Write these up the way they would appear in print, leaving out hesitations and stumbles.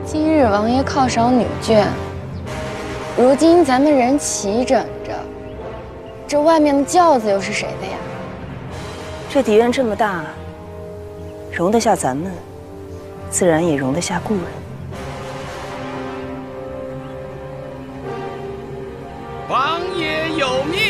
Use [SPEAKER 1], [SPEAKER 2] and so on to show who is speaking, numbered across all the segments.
[SPEAKER 1] 今日王爷犒赏女眷，如今咱们人齐整着，这外面的轿子又是谁的呀？
[SPEAKER 2] 这底院这么大，容得下咱们，自然也容得下故人。
[SPEAKER 3] 王爷有命。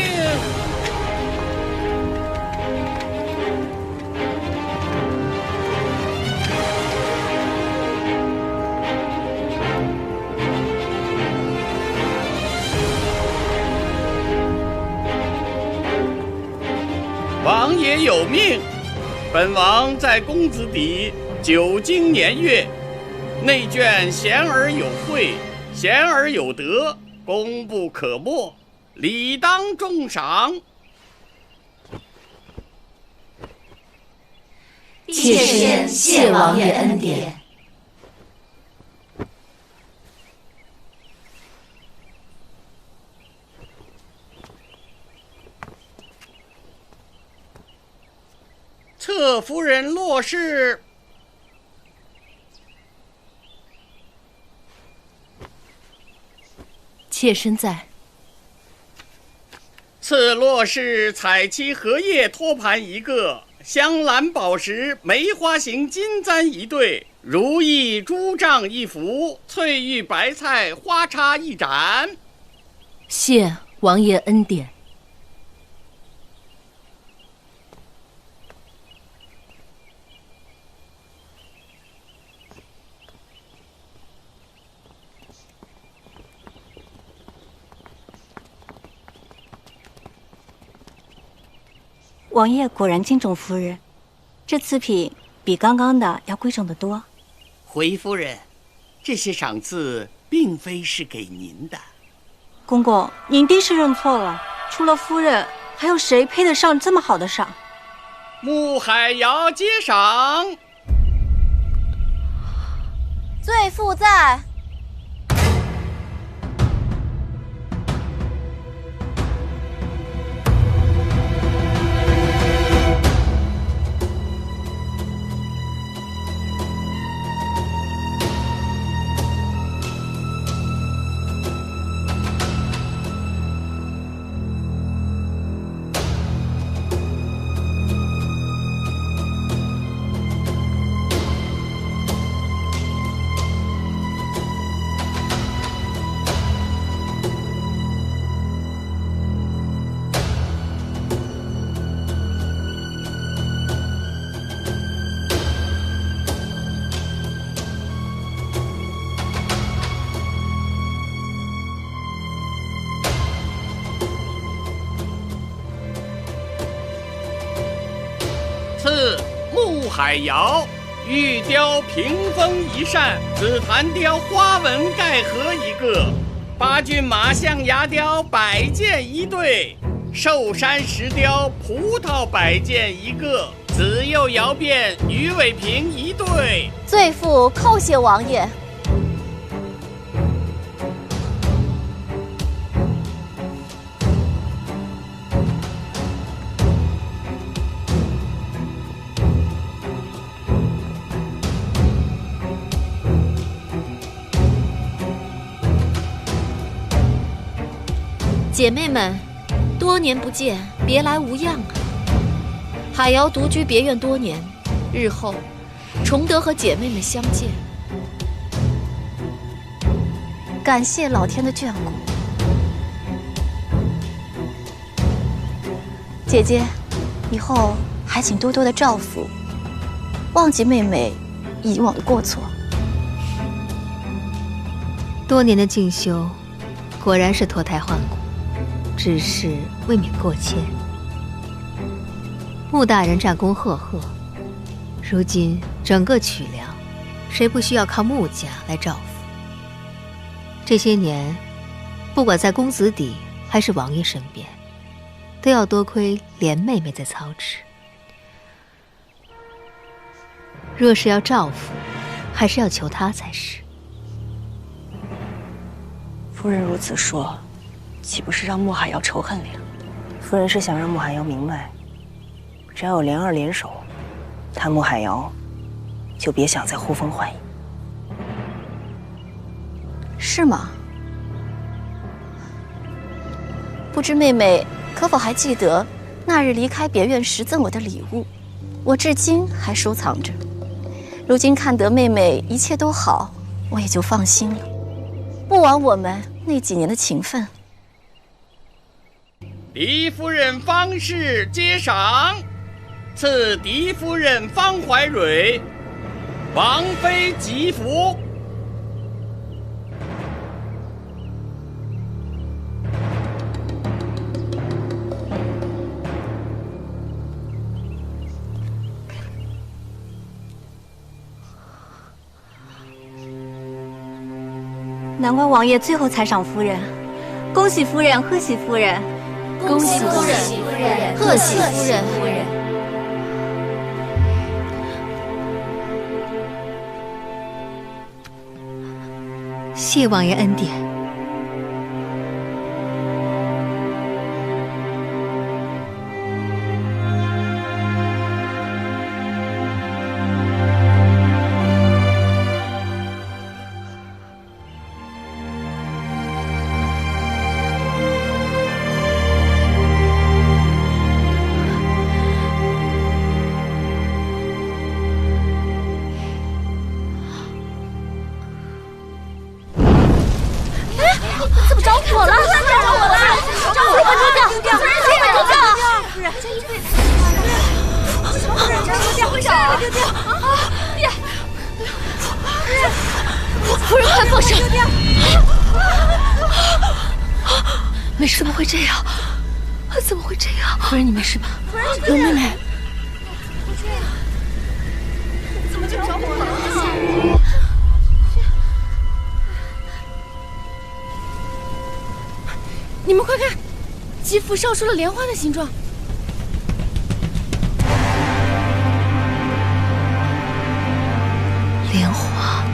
[SPEAKER 3] 王爷有命，本王在公子邸久经年月，内眷贤而有惠，贤而有德，功不可没，理当重赏。
[SPEAKER 4] 妾身谢王爷恩典。
[SPEAKER 3] 侧夫人洛氏，
[SPEAKER 4] 妾身在。
[SPEAKER 3] 赐洛氏彩漆荷叶托盘1个，镶蓝宝石梅花形金簪1对，如意珠帐1幅，翠玉白菜花插1盏。
[SPEAKER 4] 谢王爷恩典。
[SPEAKER 2] 王爷果然敬重夫人，这次品比刚刚的要贵重得多。
[SPEAKER 3] 回夫人，这些赏赐并非是给您的。
[SPEAKER 2] 公公，您一定是认错了，除了夫人，还有谁配得上这么好的赏？
[SPEAKER 3] 穆海瑶接赏。
[SPEAKER 5] 罪妇在。
[SPEAKER 3] 赐穆海瑶玉雕屏风1扇，紫檀雕花纹盖盒1个，八骏马象牙雕摆件1对，寿山石雕葡萄摆件1个，紫釉窑变鱼尾瓶1对。
[SPEAKER 5] 罪妇叩谢王爷。
[SPEAKER 4] 姐妹们，多年不见，别来无恙啊！海瑶独居别院多年，日后重得和姐妹们相见，
[SPEAKER 5] 感谢老天的眷顾。姐姐，以后还请多多的照拂，忘记妹妹以往的过错。
[SPEAKER 6] 多年的静修，果然是脱胎换骨。只是未免过谦。穆大人战功赫赫，如今整个曲梁，谁不需要靠穆家来照拂？这些年，不管在公子邸还是王爷身边，都要多亏莲妹妹在操持。若是要照拂，还是要求她才是。
[SPEAKER 2] 夫人如此说，岂不是让穆海瑶仇恨莲？夫人是想让穆海瑶明白，只要有莲儿联手，他穆海瑶就别想再呼风唤雨。
[SPEAKER 5] 是吗？不知妹妹可否还记得那日离开别院时赠我的礼物？我至今还收藏着。如今看得妹妹一切都好，我也就放心了，不枉我们那几年的情分。
[SPEAKER 3] 嫡夫人方氏接赏，赐嫡夫人方怀蕊王妃吉服。
[SPEAKER 7] 难怪王爷最后才赏夫人，恭喜夫人，贺喜夫人，
[SPEAKER 4] 恭喜夫人，贺喜夫人。
[SPEAKER 6] 谢王爷恩典。
[SPEAKER 5] 怎么着火了？着火了！着火了！丢掉！丢掉！丢掉！夫人，这一辈子，夫人，丢掉！丢掉！
[SPEAKER 4] 夫人，快放手！
[SPEAKER 5] 丢掉！
[SPEAKER 4] 没事，怎么会这样？怎么会这样？夫人，你没事吧？
[SPEAKER 5] 夫人，
[SPEAKER 4] 容妹妹，
[SPEAKER 5] 怎么就着火了？
[SPEAKER 1] 你们快看，吉服烧出了莲花的形状。
[SPEAKER 6] 莲花。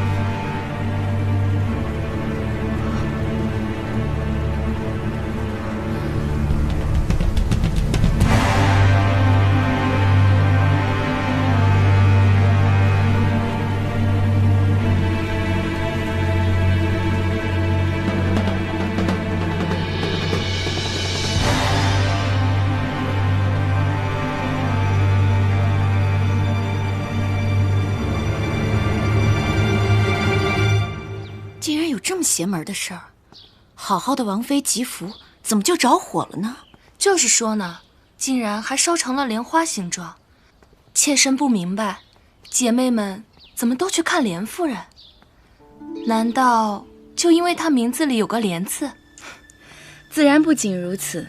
[SPEAKER 2] 竟然有这么邪门的事儿！好好的王妃吉服，怎么就着火了呢？
[SPEAKER 8] 就是说呢，竟然还烧成了莲花形状。妾身不明白，姐妹们怎么都去看莲夫人？难道就因为她名字里有个莲字？
[SPEAKER 1] 自然不仅如此，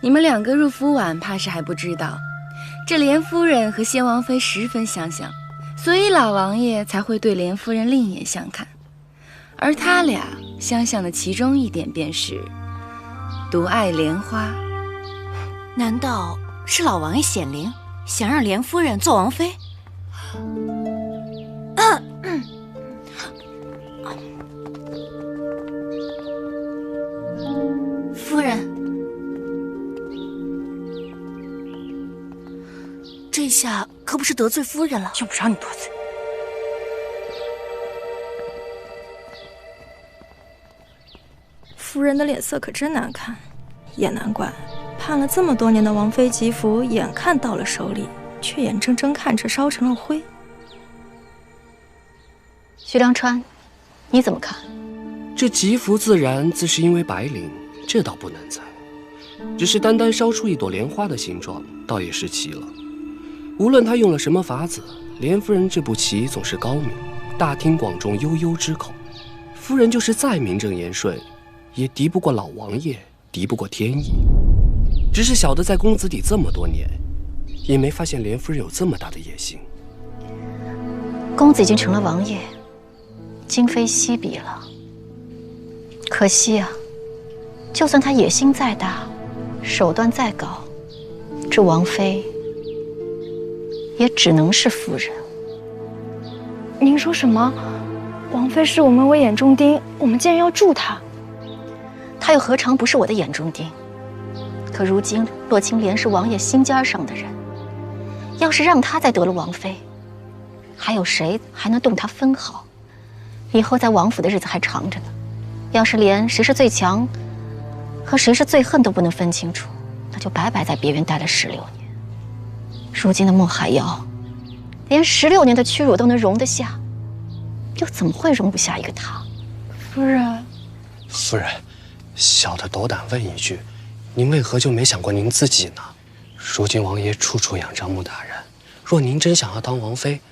[SPEAKER 1] 你们两个入府晚，怕是还不知道，这莲夫人和先王妃十分相像，所以老王爷才会对莲夫人另眼相看。而他俩相像的其中一点便是独爱莲花。
[SPEAKER 2] 难道是老王爷显灵，想让莲夫人做王妃？
[SPEAKER 8] 夫人，这下可不是得罪夫人了。
[SPEAKER 2] 用不着你多嘴。
[SPEAKER 9] 夫人的脸色可真难看，也难怪，盼了这么多年的王妃吉服，眼看到了手里，却眼睁睁看着烧成了灰。
[SPEAKER 5] 徐良川，你怎么看？
[SPEAKER 10] 这吉服自然自是因为白灵，这倒不难猜。只是单单烧出一朵莲花的形状，倒也是奇了。无论他用了什么法子，莲夫人这步棋总是高明，大庭广众，悠悠之口。夫人就是再名正言顺，也敌不过老王爷，敌不过天意。只是小的在公子邸这么多年，也没发现莲夫人有这么大的野心。
[SPEAKER 5] 公子已经成了王爷，今非昔比了。可惜啊，就算他野心再大，手段再高，这王妃也只能是夫人。
[SPEAKER 11] 您说什么？王妃视我们为眼中钉，我们竟然要助她？
[SPEAKER 5] 她又何尝不是我的眼中钉？可如今洛青莲是王爷心尖上的人，要是让她再得了王妃，还有谁还能动她分毫？以后在王府的日子还长着呢，要是连谁是最强和谁是最恨都不能分清楚，那就白白在别院待了16年。如今的莫海瑶，连16年的屈辱都能容得下，又怎么会容不下一个他？
[SPEAKER 11] 夫人，
[SPEAKER 10] 夫人，小的斗胆问一句，您为何就没想过您自己呢？如今王爷处处仰仗穆大人，若您真想要当王妃，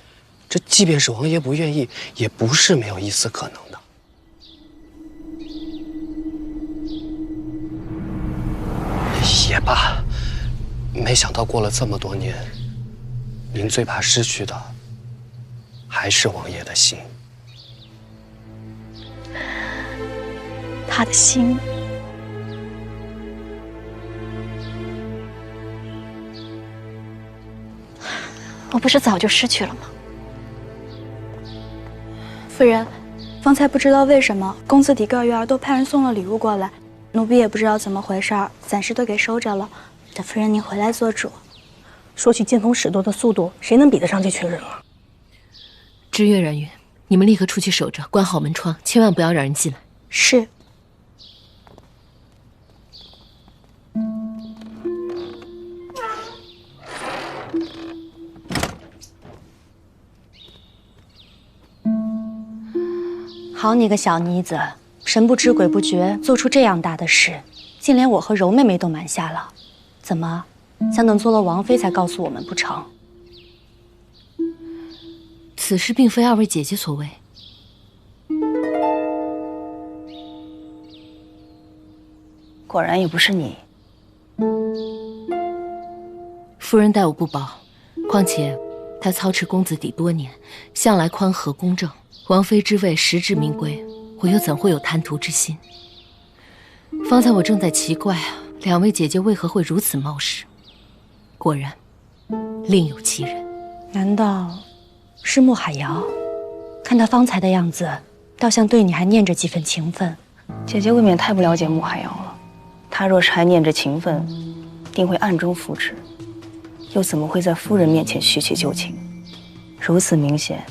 [SPEAKER 10] 这即便是王爷不愿意，也不是没有一丝可能的。也罢，没想到过了这么多年，您最怕失去的还是王爷的心。
[SPEAKER 5] 他的心，我不是早就失去了吗？
[SPEAKER 11] 夫人，方才不知道为什么公子弟各院都派人送了礼物过来，奴婢也不知道怎么回事儿，暂时都给收着了。等夫人您回来做主。
[SPEAKER 2] 说起剑锋使舵的速度，谁能比得上这群人啊？
[SPEAKER 12] 知月人员，你们立刻出去守着，关好门窗，千万不要让人进来。
[SPEAKER 11] 是。好你个小妮子，神不知鬼不觉，做出这样大的事，竟连我和柔妹妹都瞒下了。怎么，想等做了王妃才告诉我们不成？
[SPEAKER 12] 此事并非二位姐姐所为。
[SPEAKER 2] 果然也不是你。
[SPEAKER 12] 夫人待我不薄，况且她操持公子弟多年，向来宽和公正。王妃之位实至名归，我又怎会有贪图之心？方才我正在奇怪啊，两位姐姐为何会如此冒失？果然，另有其人。
[SPEAKER 11] 难道是穆海瑶？看他方才的样子，倒像对你还念着几分情分。
[SPEAKER 2] 姐姐未免太不了解穆海瑶了。她若是还念着情分，定会暗中扶持，又怎么会在夫人面前叙起旧情？如此明显，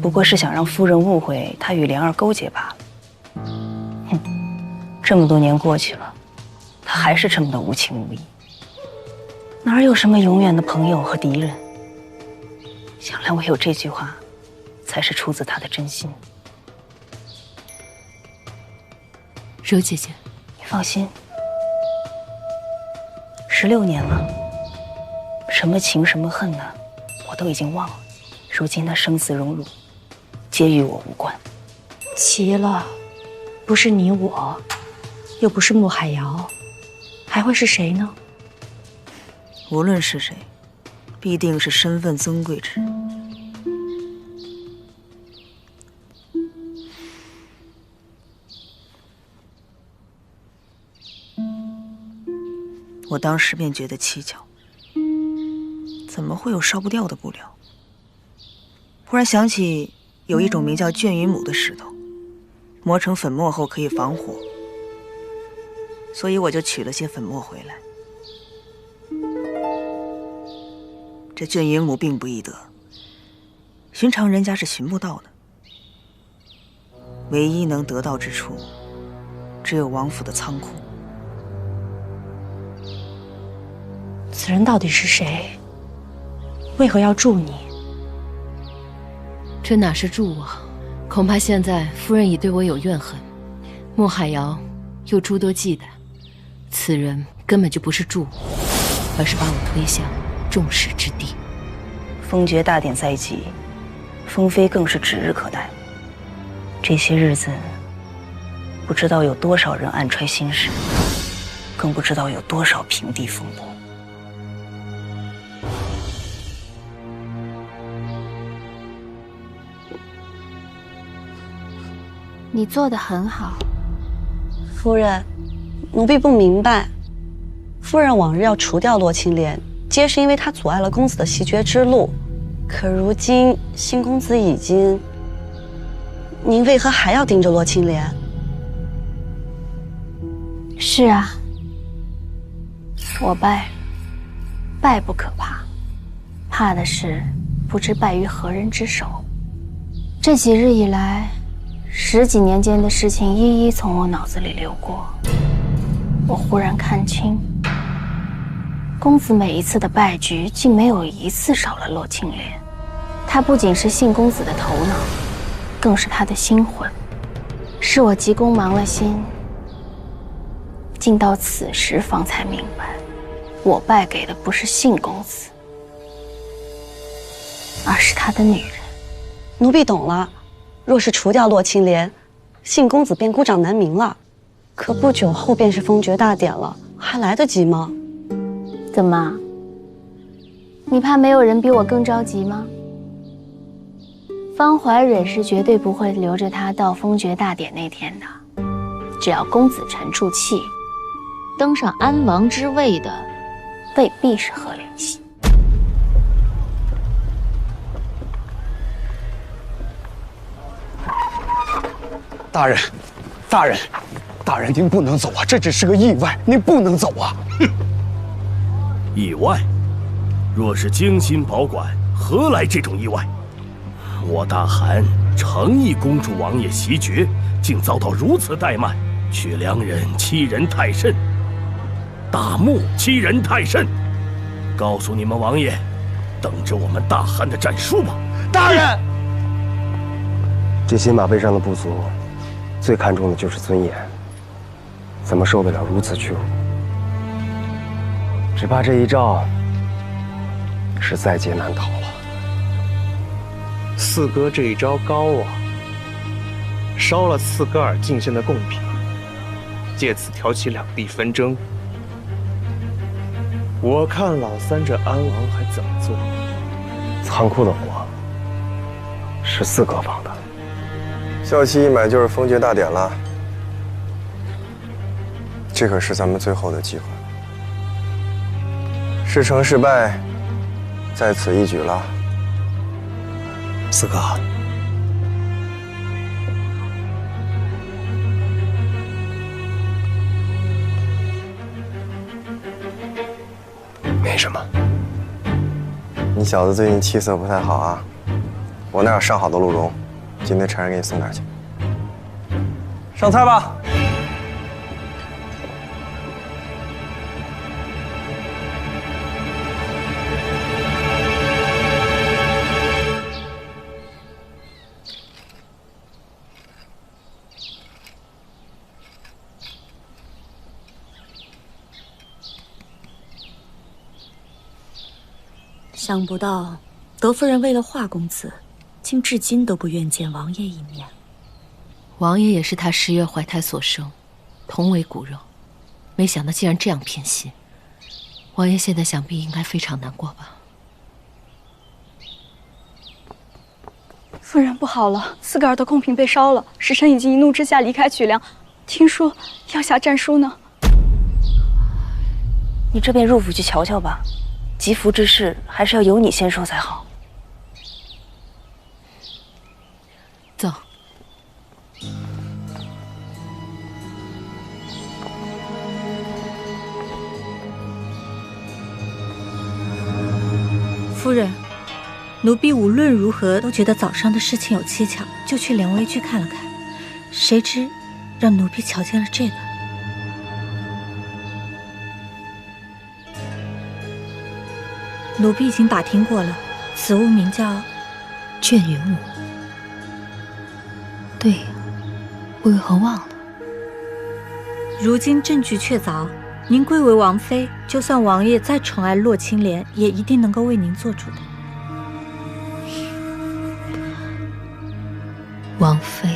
[SPEAKER 2] 不过是想让夫人误会她与莲儿勾结罢了。哼，这么多年过去了，她还是这么的无情无义，哪有什么永远的朋友和敌人？想来唯有这句话，才是出自她的真心。
[SPEAKER 12] 柔姐姐，
[SPEAKER 2] 你放心，16年了，什么情什么恨呢，我都已经忘了。如今的生死荣辱，皆与我无关。
[SPEAKER 11] 奇了，不是你我，又不是穆海瑶，还会是谁呢？
[SPEAKER 2] 无论是谁，必定是身份尊贵之人。我当时便觉得蹊跷，怎么会有烧不掉的布料？忽然想起有一种名叫绢云母的石头，磨成粉末后可以防火，所以我就取了些粉末回来。这绢云母并不易得，寻常人家是寻不到的。唯一能得到之处，只有王府的仓库。
[SPEAKER 11] 此人到底是谁？为何要助你？
[SPEAKER 12] 这哪是助我？恐怕现在夫人已对我有怨恨，穆海瑶又诸多忌惮，此人根本就不是助我，而是把我推向众矢之的。
[SPEAKER 2] 封爵大典在即，封妃更是指日可待。这些日子，不知道有多少人暗揣心事，更不知道有多少平地风波。
[SPEAKER 11] 你做得很好，
[SPEAKER 13] 夫人，奴婢不明白。夫人往日要除掉洛青莲，皆是因为她阻碍了公子的袭爵之路。可如今新公子已经，您为何还要盯着洛青莲？
[SPEAKER 11] 是啊，我败不可怕，怕的是不知败于何人之手。这几日以来， 10几年间的事情一一从我脑子里流过，我忽然看清，公子每一次的败局，竟没有一次少了洛青莲。他不仅是信公子的头脑，更是他的心魂。是我急公忙了心，竟到此时方才明白，我败给的不是信公子，而是他的女人。
[SPEAKER 13] 奴婢懂了，若是除掉洛青莲，信公子便孤掌难鸣了。可不久后便是封爵大典了，还来得及吗？
[SPEAKER 11] 怎么？你怕没有人比我更着急吗？方怀忍是绝对不会留着他到封爵大典那天的。只要公子沉住气，登上安王之位的，未必是贺连熙。
[SPEAKER 14] 大人，大人，大人，您不能走啊！这只是个意外，您不能走啊！
[SPEAKER 15] 哼，意外？若是精心保管，何来这种意外？我大汗诚意恭祝王爷袭爵，竟遭到如此怠慢，却良人欺人太甚，大木欺人太甚。告诉你们王爷，等着我们大汗的战书吧！
[SPEAKER 14] 大人，
[SPEAKER 16] 这些马背上的部族，最看重的就是尊严，怎么受得了如此屈辱？只怕这一招是在劫难逃了。
[SPEAKER 17] 四哥这一招高啊，烧了四哥尔进献的贡品，借此挑起两地纷争。我看老三这安王还怎么做？
[SPEAKER 16] 仓库的火是四哥放的，
[SPEAKER 18] 校期一买就是封爵大典了，这可是咱们最后的机会，是成是败，在此一举了。
[SPEAKER 16] 四哥，没什么。
[SPEAKER 18] 你小子最近气色不太好啊，我那儿有上好的鹿茸，今天差人给你送点去。上菜吧。
[SPEAKER 19] 想不到德夫人为了华公子，竟至今都不愿见王爷一面。
[SPEAKER 12] 王爷也是他10月怀胎所生，同为骨肉，没想到竟然这样偏心。王爷现在想必应该非常难过吧？
[SPEAKER 20] 夫人不好了，四个儿的贡品被烧了，使臣已经一怒之下离开曲梁，听说要下战书呢。
[SPEAKER 2] 你这便入府去瞧瞧吧。吉福之事还是要由你先说才好。
[SPEAKER 12] 走。
[SPEAKER 19] 夫人，奴婢无论如何都觉得早上的事情有蹊跷，就去连微去看了看，谁知让奴婢瞧见了这个。奴婢已经打听过了，此物名叫
[SPEAKER 6] 卷云舞。对呀，我为何忘了？
[SPEAKER 19] 如今证据确凿，您贵为王妃，就算王爷再宠爱洛青莲，也一定能够为您做主的。
[SPEAKER 6] 王妃，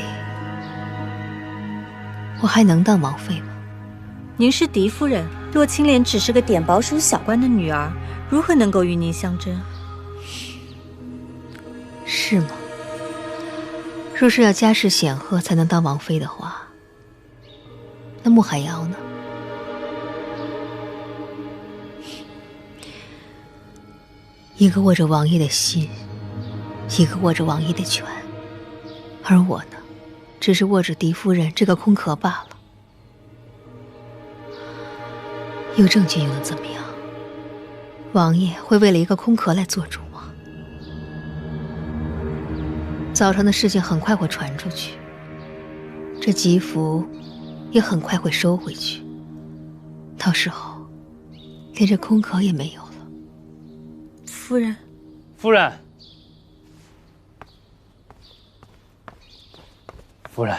[SPEAKER 6] 我还能当王妃吗？
[SPEAKER 19] 您是嫡夫人，洛青莲只是个典宝署小官的女儿，如何能够与您相争？
[SPEAKER 6] 是吗？若是要家世显赫才能当王妃的话，那穆海瑶呢？一个握着王爷的心，一个握着王爷的权，而我呢，只是握着嫡夫人这个空壳罢了。有证据又能怎么样？王爷会为了一个空壳来做主吗？早上的事情很快会传出去，这吉福也很快会收回去，到时候连这空壳也没有了。
[SPEAKER 20] 夫人，
[SPEAKER 17] 夫人，夫人，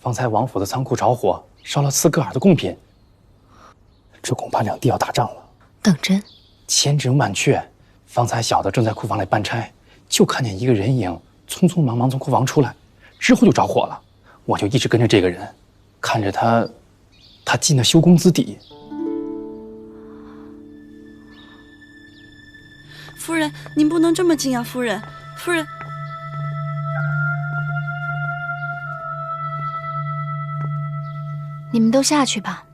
[SPEAKER 17] 方才王府的仓库着火，烧了斯格尔的贡品，这恐怕两地要打仗了。
[SPEAKER 6] 当真？
[SPEAKER 17] 千真万确。方才小的正在库房里办差，就看见一个人影匆匆忙忙从库房出来，之后就着火了。我就一直跟着这个人，看着他进了修公子底。
[SPEAKER 13] 夫人，您不能这么惊啊！夫人，夫人，
[SPEAKER 1] 你们都下去吧。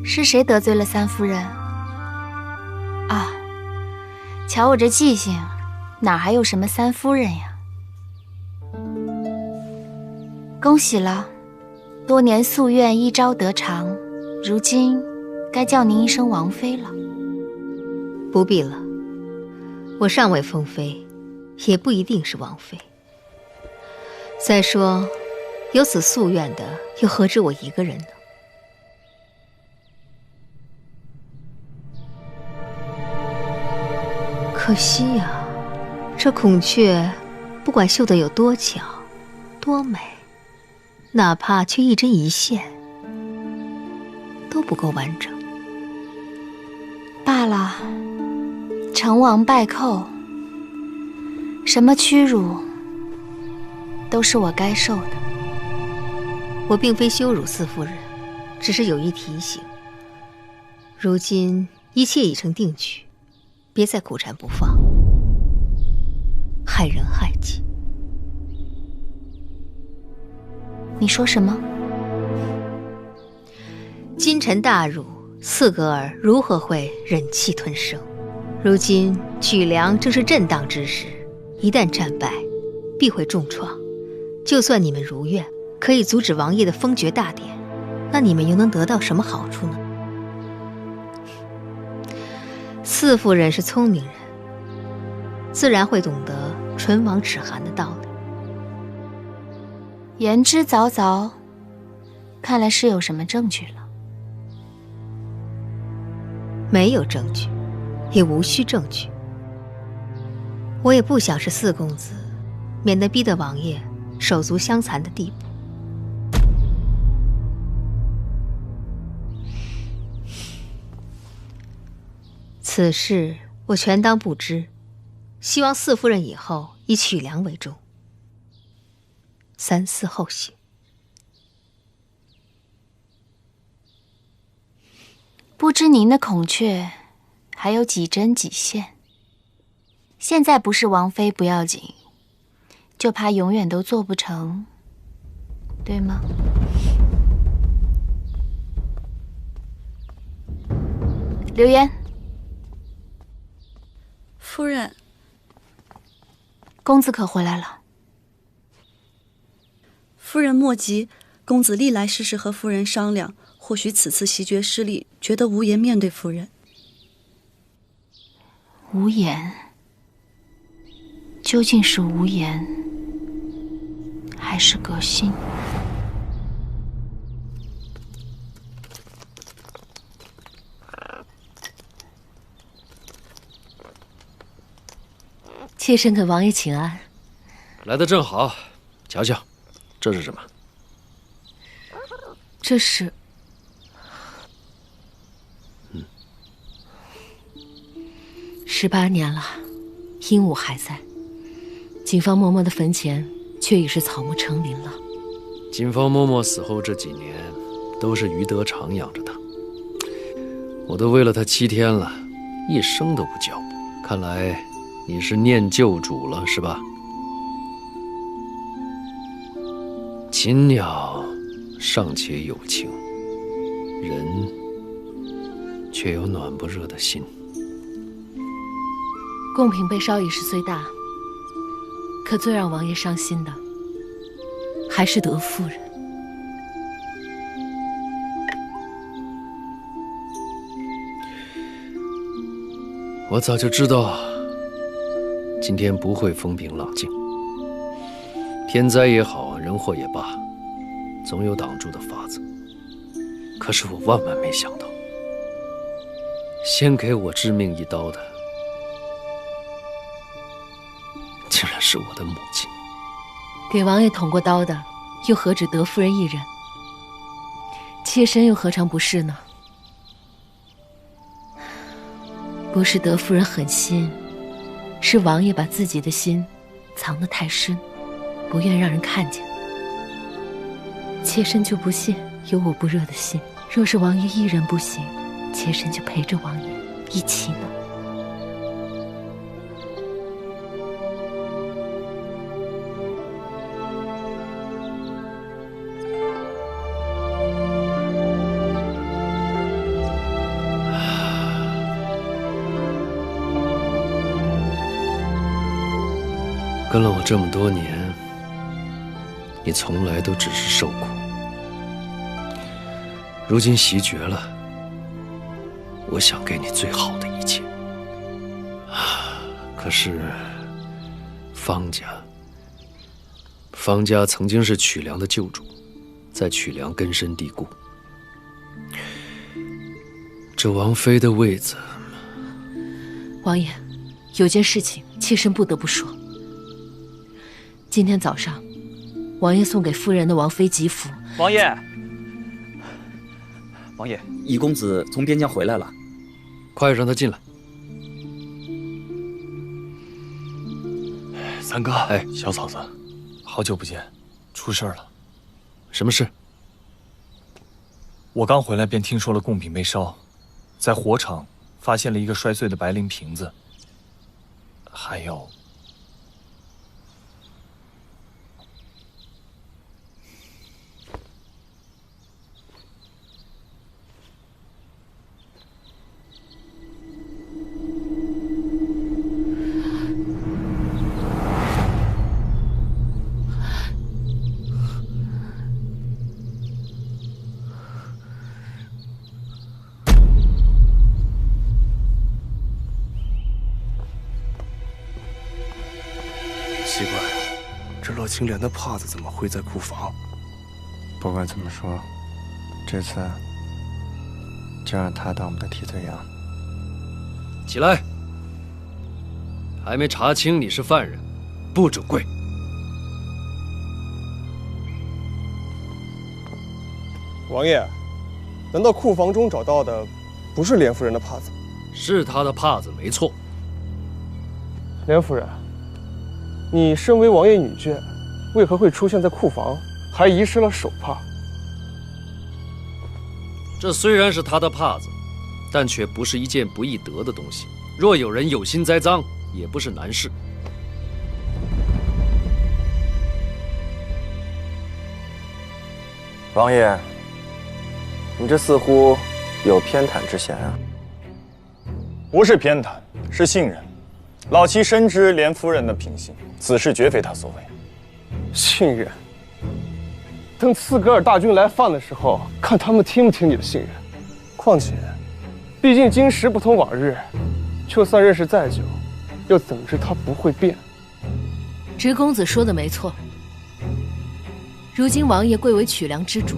[SPEAKER 1] 是谁得罪了三夫人？啊，瞧我这记性，哪还有什么三夫人呀？恭喜了，多年夙愿一朝得偿，如今该叫您一声王妃了。
[SPEAKER 6] 不必了，我尚未封妃，也不一定是王妃。再说，有此夙愿的，又何止我一个人呢？可惜呀，这孔雀不管绣得有多巧、多美，哪怕缺一针一线，都不够完整。
[SPEAKER 1] 罢了，成王败寇，什么屈辱，都是我该受的。
[SPEAKER 6] 我并非羞辱四夫人，只是有意提醒。如今一切已成定局，别再苦缠不放，害人害己。
[SPEAKER 1] 你说什么？
[SPEAKER 6] 金臣大辱，斯格尔如何会忍气吞声？如今曲梁正是震荡之时，一旦战败，必会重创。就算你们如愿，可以阻止王爷的封爵大典，那你们又能得到什么好处呢？四夫人是聪明人，自然会懂得唇亡齿寒的道理。
[SPEAKER 1] 言之凿凿，看来是有什么证据了。
[SPEAKER 6] 没有证据，也无需证据。我也不想是四公子，免得逼得王爷手足相残的地步。此事我全当不知，希望四夫人以后以曲梁为重，三思后行。
[SPEAKER 1] 不知您的孔雀还有几针几线？现在不是王妃不要紧，就怕永远都做不成，对吗？流言。
[SPEAKER 13] 夫人，
[SPEAKER 1] 公子可回来了。
[SPEAKER 13] 夫人莫急，公子历来事事和夫人商量，或许此次袭爵失利，觉得无颜面对夫人。
[SPEAKER 1] 无颜，究竟是无颜，还是革新？
[SPEAKER 12] 妾身给王爷请安。
[SPEAKER 10] 来得正好，瞧瞧，这是什么？
[SPEAKER 12] 这是18年了，鹦鹉还在，锦芳嬷嬷的坟前却已是草木成林了。
[SPEAKER 10] 锦芳嬷嬷死后这几年，都是余德常养着她，我都喂了她7天了，一声都不叫。看来你是念旧主了，是吧？禽鸟尚且有情，人却有暖不热的心。
[SPEAKER 12] 贡品被烧已是虽大，可最让王爷伤心的，还是德夫人。
[SPEAKER 10] 我早就知道今天不会风平浪静，天灾也好，人祸也罢，总有挡住的法子。可是我万万没想到，先给我致命一刀的，竟然是我的母亲。
[SPEAKER 12] 给王爷捅过刀的，又何止德夫人一人？妾身又何尝不是呢？不是德夫人狠心，是王爷把自己的心藏得太深，不愿让人看见。妾身就不信有我不热的心。若是王爷一人不行，妾身就陪着王爷一起呢。
[SPEAKER 10] 跟了我这么多年，你从来都只是受苦。如今袭爵了，我想给你最好的一切。可是方家曾经是曲梁的旧主，在曲梁根深蒂固。这王妃的位子，
[SPEAKER 12] 王爷，有件事情妾身不得不说。今天早上，王爷送给夫人的王妃吉服。
[SPEAKER 21] 王爷，宜公子从边疆回来了，
[SPEAKER 10] 快让他进来。
[SPEAKER 22] 三哥，哎，小嫂子，好久不见，出事了。
[SPEAKER 10] 什么事？
[SPEAKER 22] 我刚回来便听说了贡品被烧，在火场发现了一个摔碎的白绫瓶子，还有。
[SPEAKER 16] 奇怪，这洛青莲的帕子怎么会在库房？
[SPEAKER 18] 不管怎么说，这次就让他当我们的替罪羊。
[SPEAKER 10] 起来！还没查清你是犯人，不准跪。
[SPEAKER 14] 王爷，难道库房中找到的不是莲夫人的帕子？
[SPEAKER 10] 是她的帕子，没错。
[SPEAKER 14] 莲夫人，你身为王爷女眷，为何会出现在库房，还遗失了手帕？
[SPEAKER 10] 这虽然是她的帕子，但却不是一件不易得的东西。若有人有心栽赃，也不是难事。
[SPEAKER 18] 王爷，你这似乎有偏袒之嫌啊！
[SPEAKER 22] 不是偏袒，是信任。老妻深知莲夫人的品行，此事绝非她所为。
[SPEAKER 14] 信任？等茨格尔大军来犯的时候，看他们听不听你的信任。况且，毕竟今时不同往日，就算认识再久，又怎知他不会变？
[SPEAKER 12] 直公子说的没错。如今王爷贵为曲梁之主，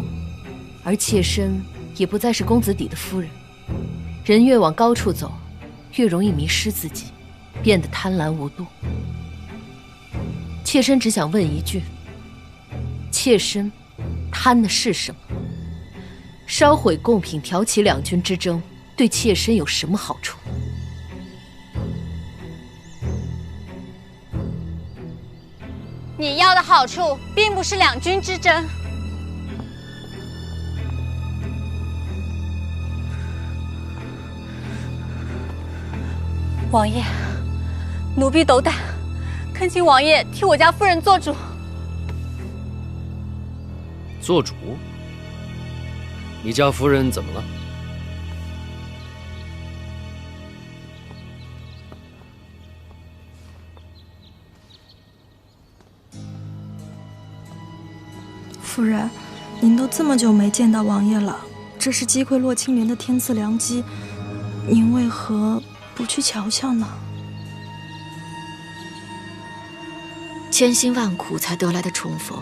[SPEAKER 12] 而妾身也不再是公子邸的夫人。人越往高处走，越容易迷失自己，变得贪婪无度。妾身只想问一句：妾身贪的是什么？烧毁贡品，挑起两军之争，对妾身有什么好处？
[SPEAKER 7] 你要的好处并不是两军之争。王爷，奴婢斗胆，恳请王爷替我家夫人做主。
[SPEAKER 10] 做主？你家夫人怎么了？
[SPEAKER 9] 夫人，您都这么久没见到王爷了，这是击溃洛青莲的天赐良机，您为何不去瞧瞧呢？
[SPEAKER 5] 千辛万苦才得来的重逢，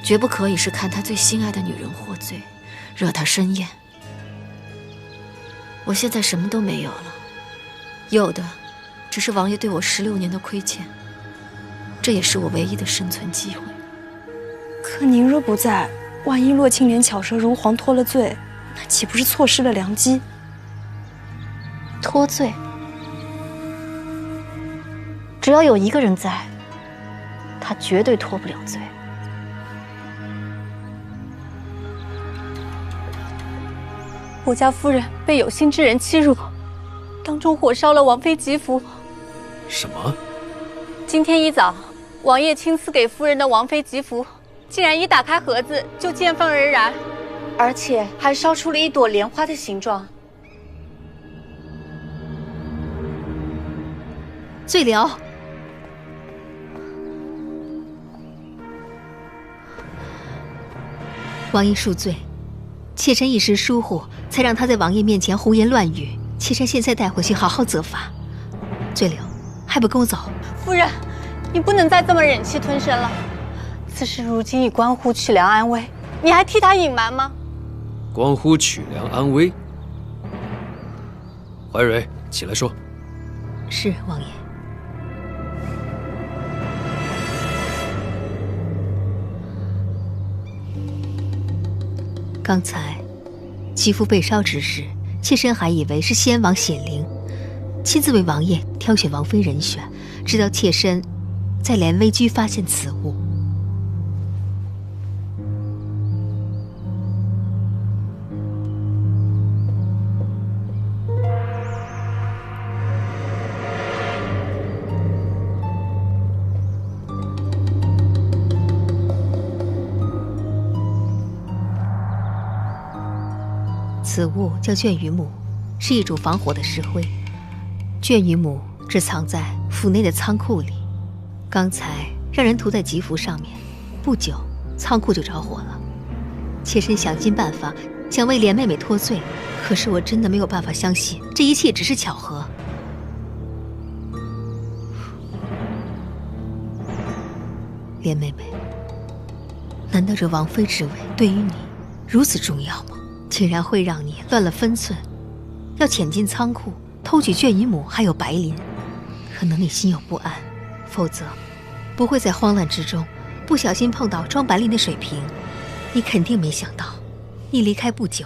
[SPEAKER 5] 绝不可以是看他最心爱的女人获罪，惹他生厌。我现在什么都没有了，有的只是王爷对我16年的亏欠，这也是我唯一的生存机会。
[SPEAKER 9] 可您若不在，万一洛青莲巧舌如簧脱了罪，那岂不是错失了良机？
[SPEAKER 5] 脱罪？只要有一个人在，他绝对脱不了罪。
[SPEAKER 7] 我家夫人被有心之人欺辱，当众火烧了王妃吉服。
[SPEAKER 10] 什么？
[SPEAKER 7] 今天一早，王爷亲赐给夫人的王妃吉服，竟然一打开盒子就见风而燃，而且还烧出了一朵莲花的形状。
[SPEAKER 6] 罪了！王爷恕罪，妾身一时疏忽，才让他在王爷面前胡言乱语。妾身现在带回去好好责罚。罪流，还不跟我走？
[SPEAKER 7] 夫人，你不能再这么忍气吞声了。此事如今已关乎曲良安危，你还替他隐瞒吗？
[SPEAKER 10] 关乎曲良安危。怀蕊，起来说。
[SPEAKER 6] 是王爷。刚才吉服被烧之时，妾身还以为是先王显灵，亲自为王爷挑选王妃人选，直到妾身在莲微居发现此物。此物叫卷羽母，是一种防火的石灰。卷羽母只藏在府内的仓库里，刚才让人涂在吉服上面，不久仓库就着火了。妾身想尽办法想为莲妹妹脱罪，可是我真的没有办法相信这一切只是巧合。莲妹妹，难道这王妃之位对于你如此重要吗？竟然会让你乱了分寸，要潜进仓库偷取卷羽母还有白磷，可能你心有不安，否则不会在慌乱之中不小心碰到装白磷的水瓶。你肯定没想到，你离开不久，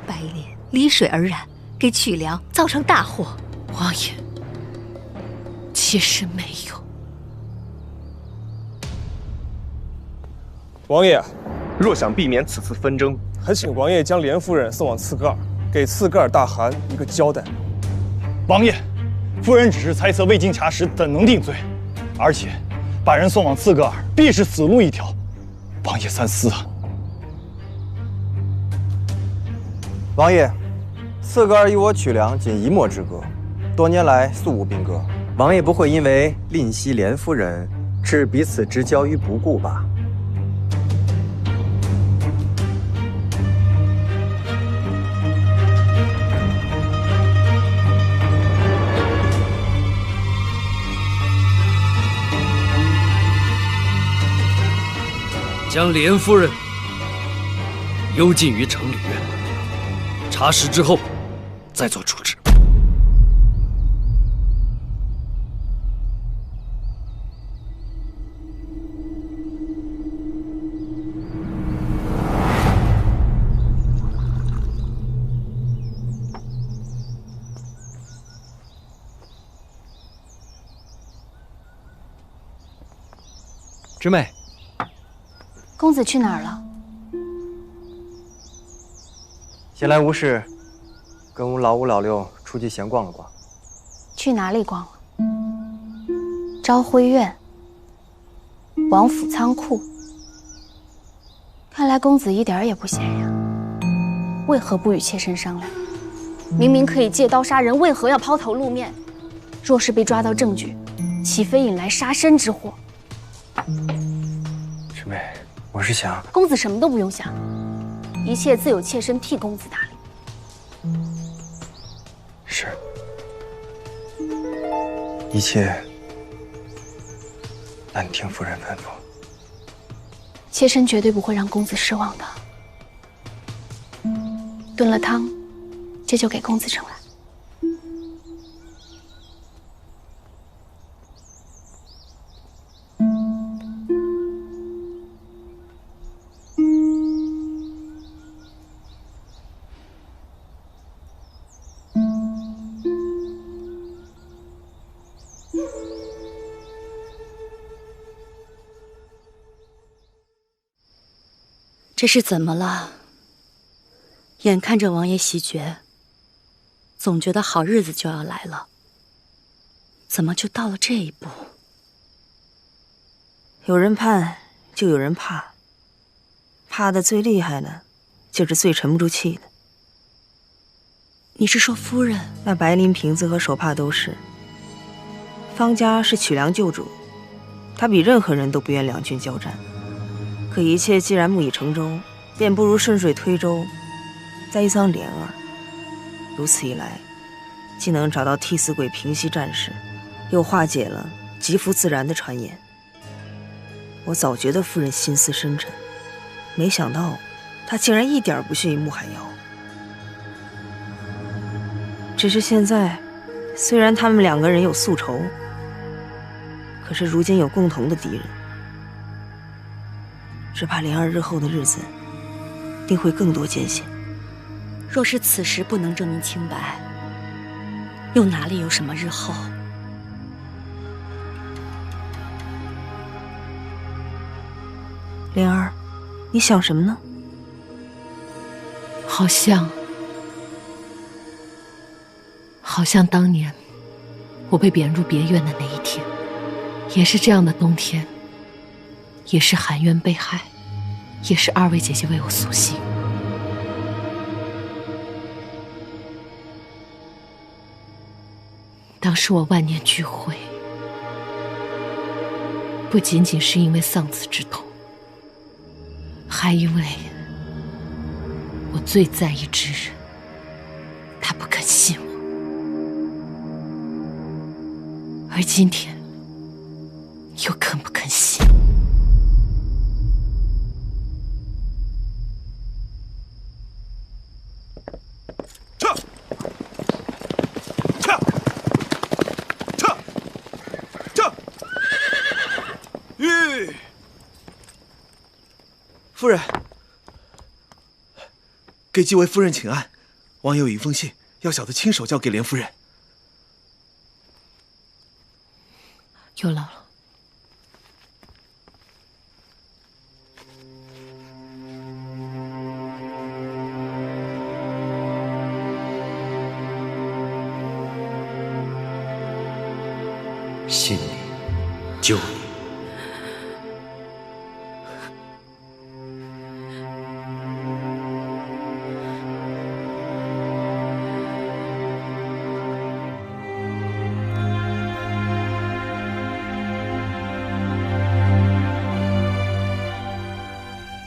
[SPEAKER 6] 白磷离水而燃，给曲良造成大祸。
[SPEAKER 12] 王爷，妾身没有。
[SPEAKER 14] 王爷，
[SPEAKER 18] 若想避免此次纷争，
[SPEAKER 14] 还请王爷将莲夫人送往刺戈尔，给刺戈尔大汗一个交代。
[SPEAKER 17] 王爷，夫人只是猜测，未经查实，怎能定罪？而且，把人送往刺戈尔，必是死路一条。王爷三思啊！
[SPEAKER 18] 王爷，刺戈尔与我曲良仅一墨之隔，多年来素无兵戈。王爷不会因为吝惜莲夫人，置彼此之交于不顾吧？
[SPEAKER 10] 将莲夫人幽禁于城里院，查实之后再做处置。
[SPEAKER 3] 芝妹。
[SPEAKER 11] 公子去哪儿了？
[SPEAKER 18] 闲来无事，跟老五老六出去闲逛了逛。
[SPEAKER 11] 去哪里逛了？昭辉院、王府仓库。看来公子一点也不闲呀。为何不与妾身商量？明明可以借刀杀人，为何要抛头露面？若是被抓到证据，岂非引来杀身之祸？
[SPEAKER 18] 师妹，我是想……
[SPEAKER 11] 公子什么都不用想，一切自有妾身替公子打理。
[SPEAKER 18] 是，一切
[SPEAKER 16] 那你听夫人吩咐。
[SPEAKER 11] 妾身绝对不会让公子失望的。炖了汤，这就给公子盛来。
[SPEAKER 4] 这是怎么了？眼看着王爷袭爵，总觉得好日子就要来了，怎么就到了这一步？
[SPEAKER 2] 有人盼，就有人怕，怕的最厉害的，就是最沉不住气的。
[SPEAKER 4] 你是说夫人？
[SPEAKER 2] 那白绫瓶子和手帕都是。方家是曲梁旧主，他比任何人都不愿两军交战。可一切既然木已成舟，便不如顺水推舟，栽赃莲儿。如此一来，既能找到替死鬼平息战事，又化解了吉服自然的传言。我早觉得夫人心思深沉，没想到她竟然一点不逊于穆海瑶。只是现在，虽然他们两个人有宿仇，可是如今有共同的敌人。只怕莲儿日后的日子定会更多艰险。
[SPEAKER 4] 若是此时不能证明清白，又哪里有什么日后？
[SPEAKER 2] 莲儿，你想什么呢？
[SPEAKER 12] 好像当年我被贬入别院的那一天，也是这样的冬天，也是含冤被害，也是二位姐姐为我苏醒。当时我万念俱灰，不仅仅是因为丧子之痛，还因为我最在意之人，他不肯信我。而今天又肯不肯信？
[SPEAKER 8] 夫人，给几位夫人请安。王爷有一封信，要小的亲手交给莲夫人。
[SPEAKER 12] 有劳了。
[SPEAKER 10] 信你，救你。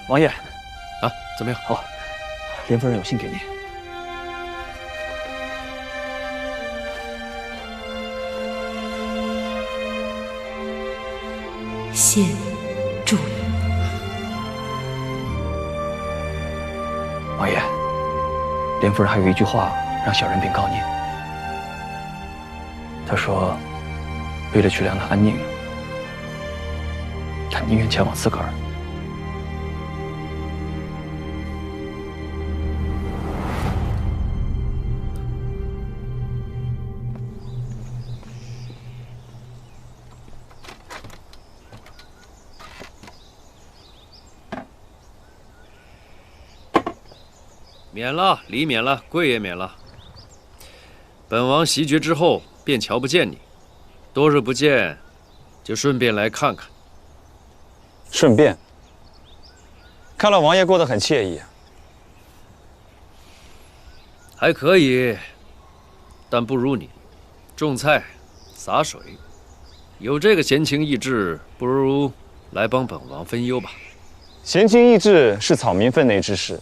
[SPEAKER 17] 王爷，
[SPEAKER 10] 啊，怎么样？
[SPEAKER 17] 好，莲夫人有信给你。
[SPEAKER 12] 谢祝你。
[SPEAKER 17] 王爷，莲夫人还有一句话让小人禀告您。她说，为了曲梁的安宁，她宁愿前往斯格尔。
[SPEAKER 23] 免了，礼免了，贵也免了。本王袭爵之后便瞧不见你，多日不见，就顺便来看看。
[SPEAKER 18] 顺便，看来王爷过得很惬意啊。
[SPEAKER 23] 还可以，但不如你，种菜、洒水，有这个闲情逸致，不如来帮本王分忧吧。
[SPEAKER 18] 闲情逸致是草民分内之事。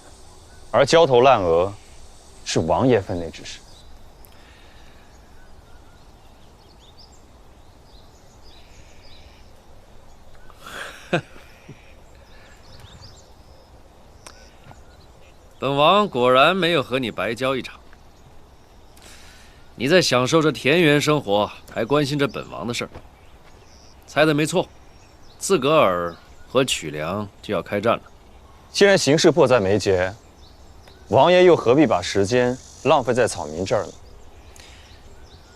[SPEAKER 18] 而焦头烂额是王爷分内之事。
[SPEAKER 23] 本王果然没有和你白交一场。你在享受着田园生活，还关心着本王的事儿。猜的没错，刺格尔和曲良就要开战了。
[SPEAKER 18] 既然形势迫在眉睫，王爷又何必把时间浪费在草民这儿呢？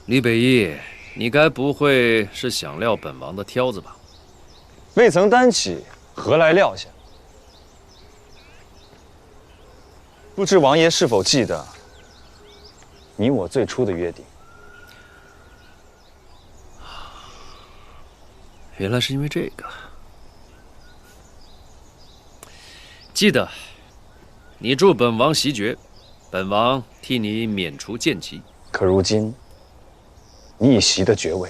[SPEAKER 23] 李北义，你该不会是想撂本王的挑子吧？
[SPEAKER 18] 未曾担起，何来撂下？不知王爷是否记得你我最初的约定？
[SPEAKER 23] 原来是因为这个。记得，你助本王袭爵，本王替你免除贱籍。
[SPEAKER 18] 可如今，你已袭得爵位，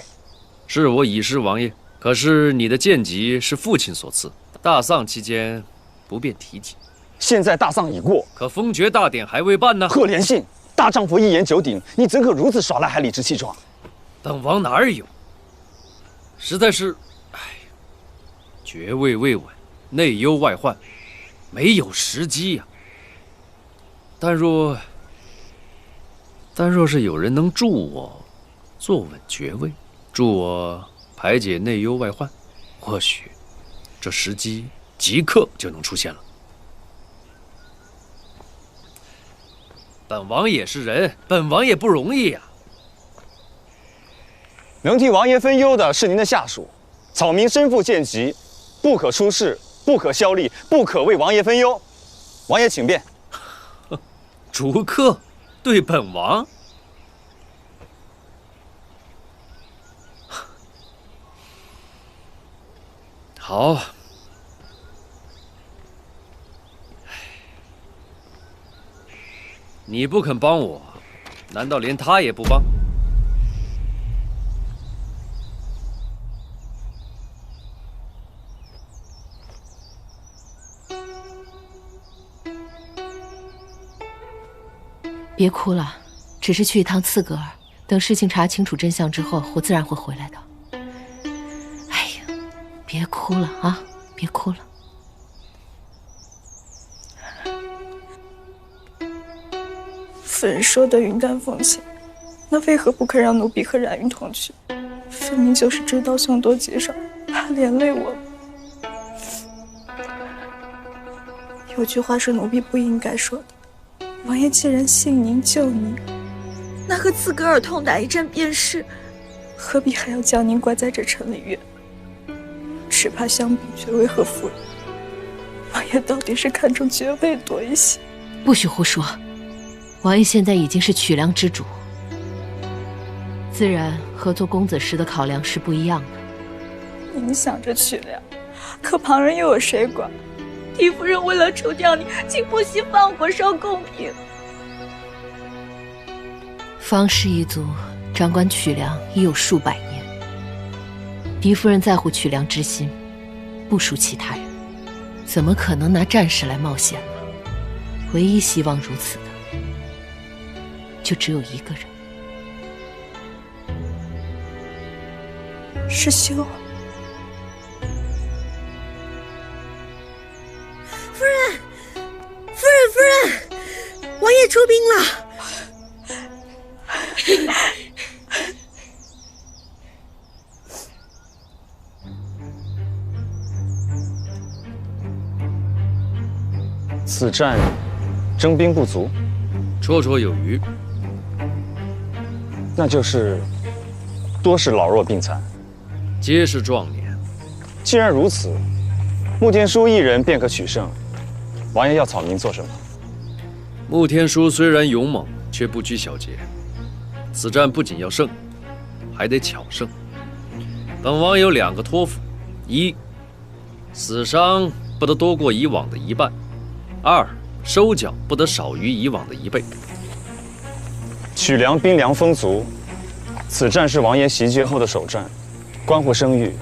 [SPEAKER 23] 是我已是王爷。可是你的贱籍是父亲所赐，大丧期间不便提及。
[SPEAKER 18] 现在大丧已过，
[SPEAKER 23] 可封爵大典还未办呢。
[SPEAKER 18] 贺连信，大丈夫一言九鼎，你怎可如此耍赖还理直气壮？
[SPEAKER 23] 本王哪儿有？实在是，爵位未稳，内忧外患，没有时机呀。但若是有人能助我坐稳爵位，助我排解内忧外患，或许这时机即刻就能出现了。本王也是人，本王也不容易呀。
[SPEAKER 18] 能替王爷分忧的是您的下属，草民身负贱籍，不可出仕，不可效力，不可为王爷分忧。王爷请便。
[SPEAKER 23] 逐客对本王？好。你不肯帮我，难道连他也不帮？
[SPEAKER 12] 别哭了，只是去一趟刺格尔，等事情查清楚真相之后，我自然会回来的。哎呀，别哭了啊，别哭了。
[SPEAKER 9] 夫人说的云淡风轻，那为何不肯让奴婢和冉云同去？分明就是知道凶多吉少，怕连累我。有句话是奴婢不应该说的。王爷既然信您救您，那和刺格尔痛打一战便是，何必还要将您关在这城里院？只怕相比爵位和夫人，王爷到底是看重爵位多一些。
[SPEAKER 12] 不许胡说！王爷现在已经是曲良之主，自然和做公子时的考量是不一样的。
[SPEAKER 9] 您想着曲良，可旁人又有谁管？狄夫人为了除掉你，竟不惜放火烧贡品。
[SPEAKER 12] 方氏一族掌管曲良已有数百年，狄夫人在乎曲良之心，不输其他人，怎么可能拿战士来冒险呢？唯一希望如此的，就只有一个人。
[SPEAKER 9] 师兄，
[SPEAKER 15] 夫人，王爷出兵了。
[SPEAKER 18] 此战征兵不足，
[SPEAKER 23] 绰绰有余。
[SPEAKER 18] 那就是多是老弱病残，
[SPEAKER 23] 皆是壮年。
[SPEAKER 18] 既然如此，穆天舒一人便可取胜。王爷要草民做什么？
[SPEAKER 23] 穆天舒虽然勇猛，却不拘小节。此战不仅要胜，还得巧胜。本王有2个托付：一，死伤不得多过以往的1半；二，收缴不得少于以往的1倍。
[SPEAKER 18] 曲良兵粮丰足，此战是王爷袭爵后的首战，关乎声誉。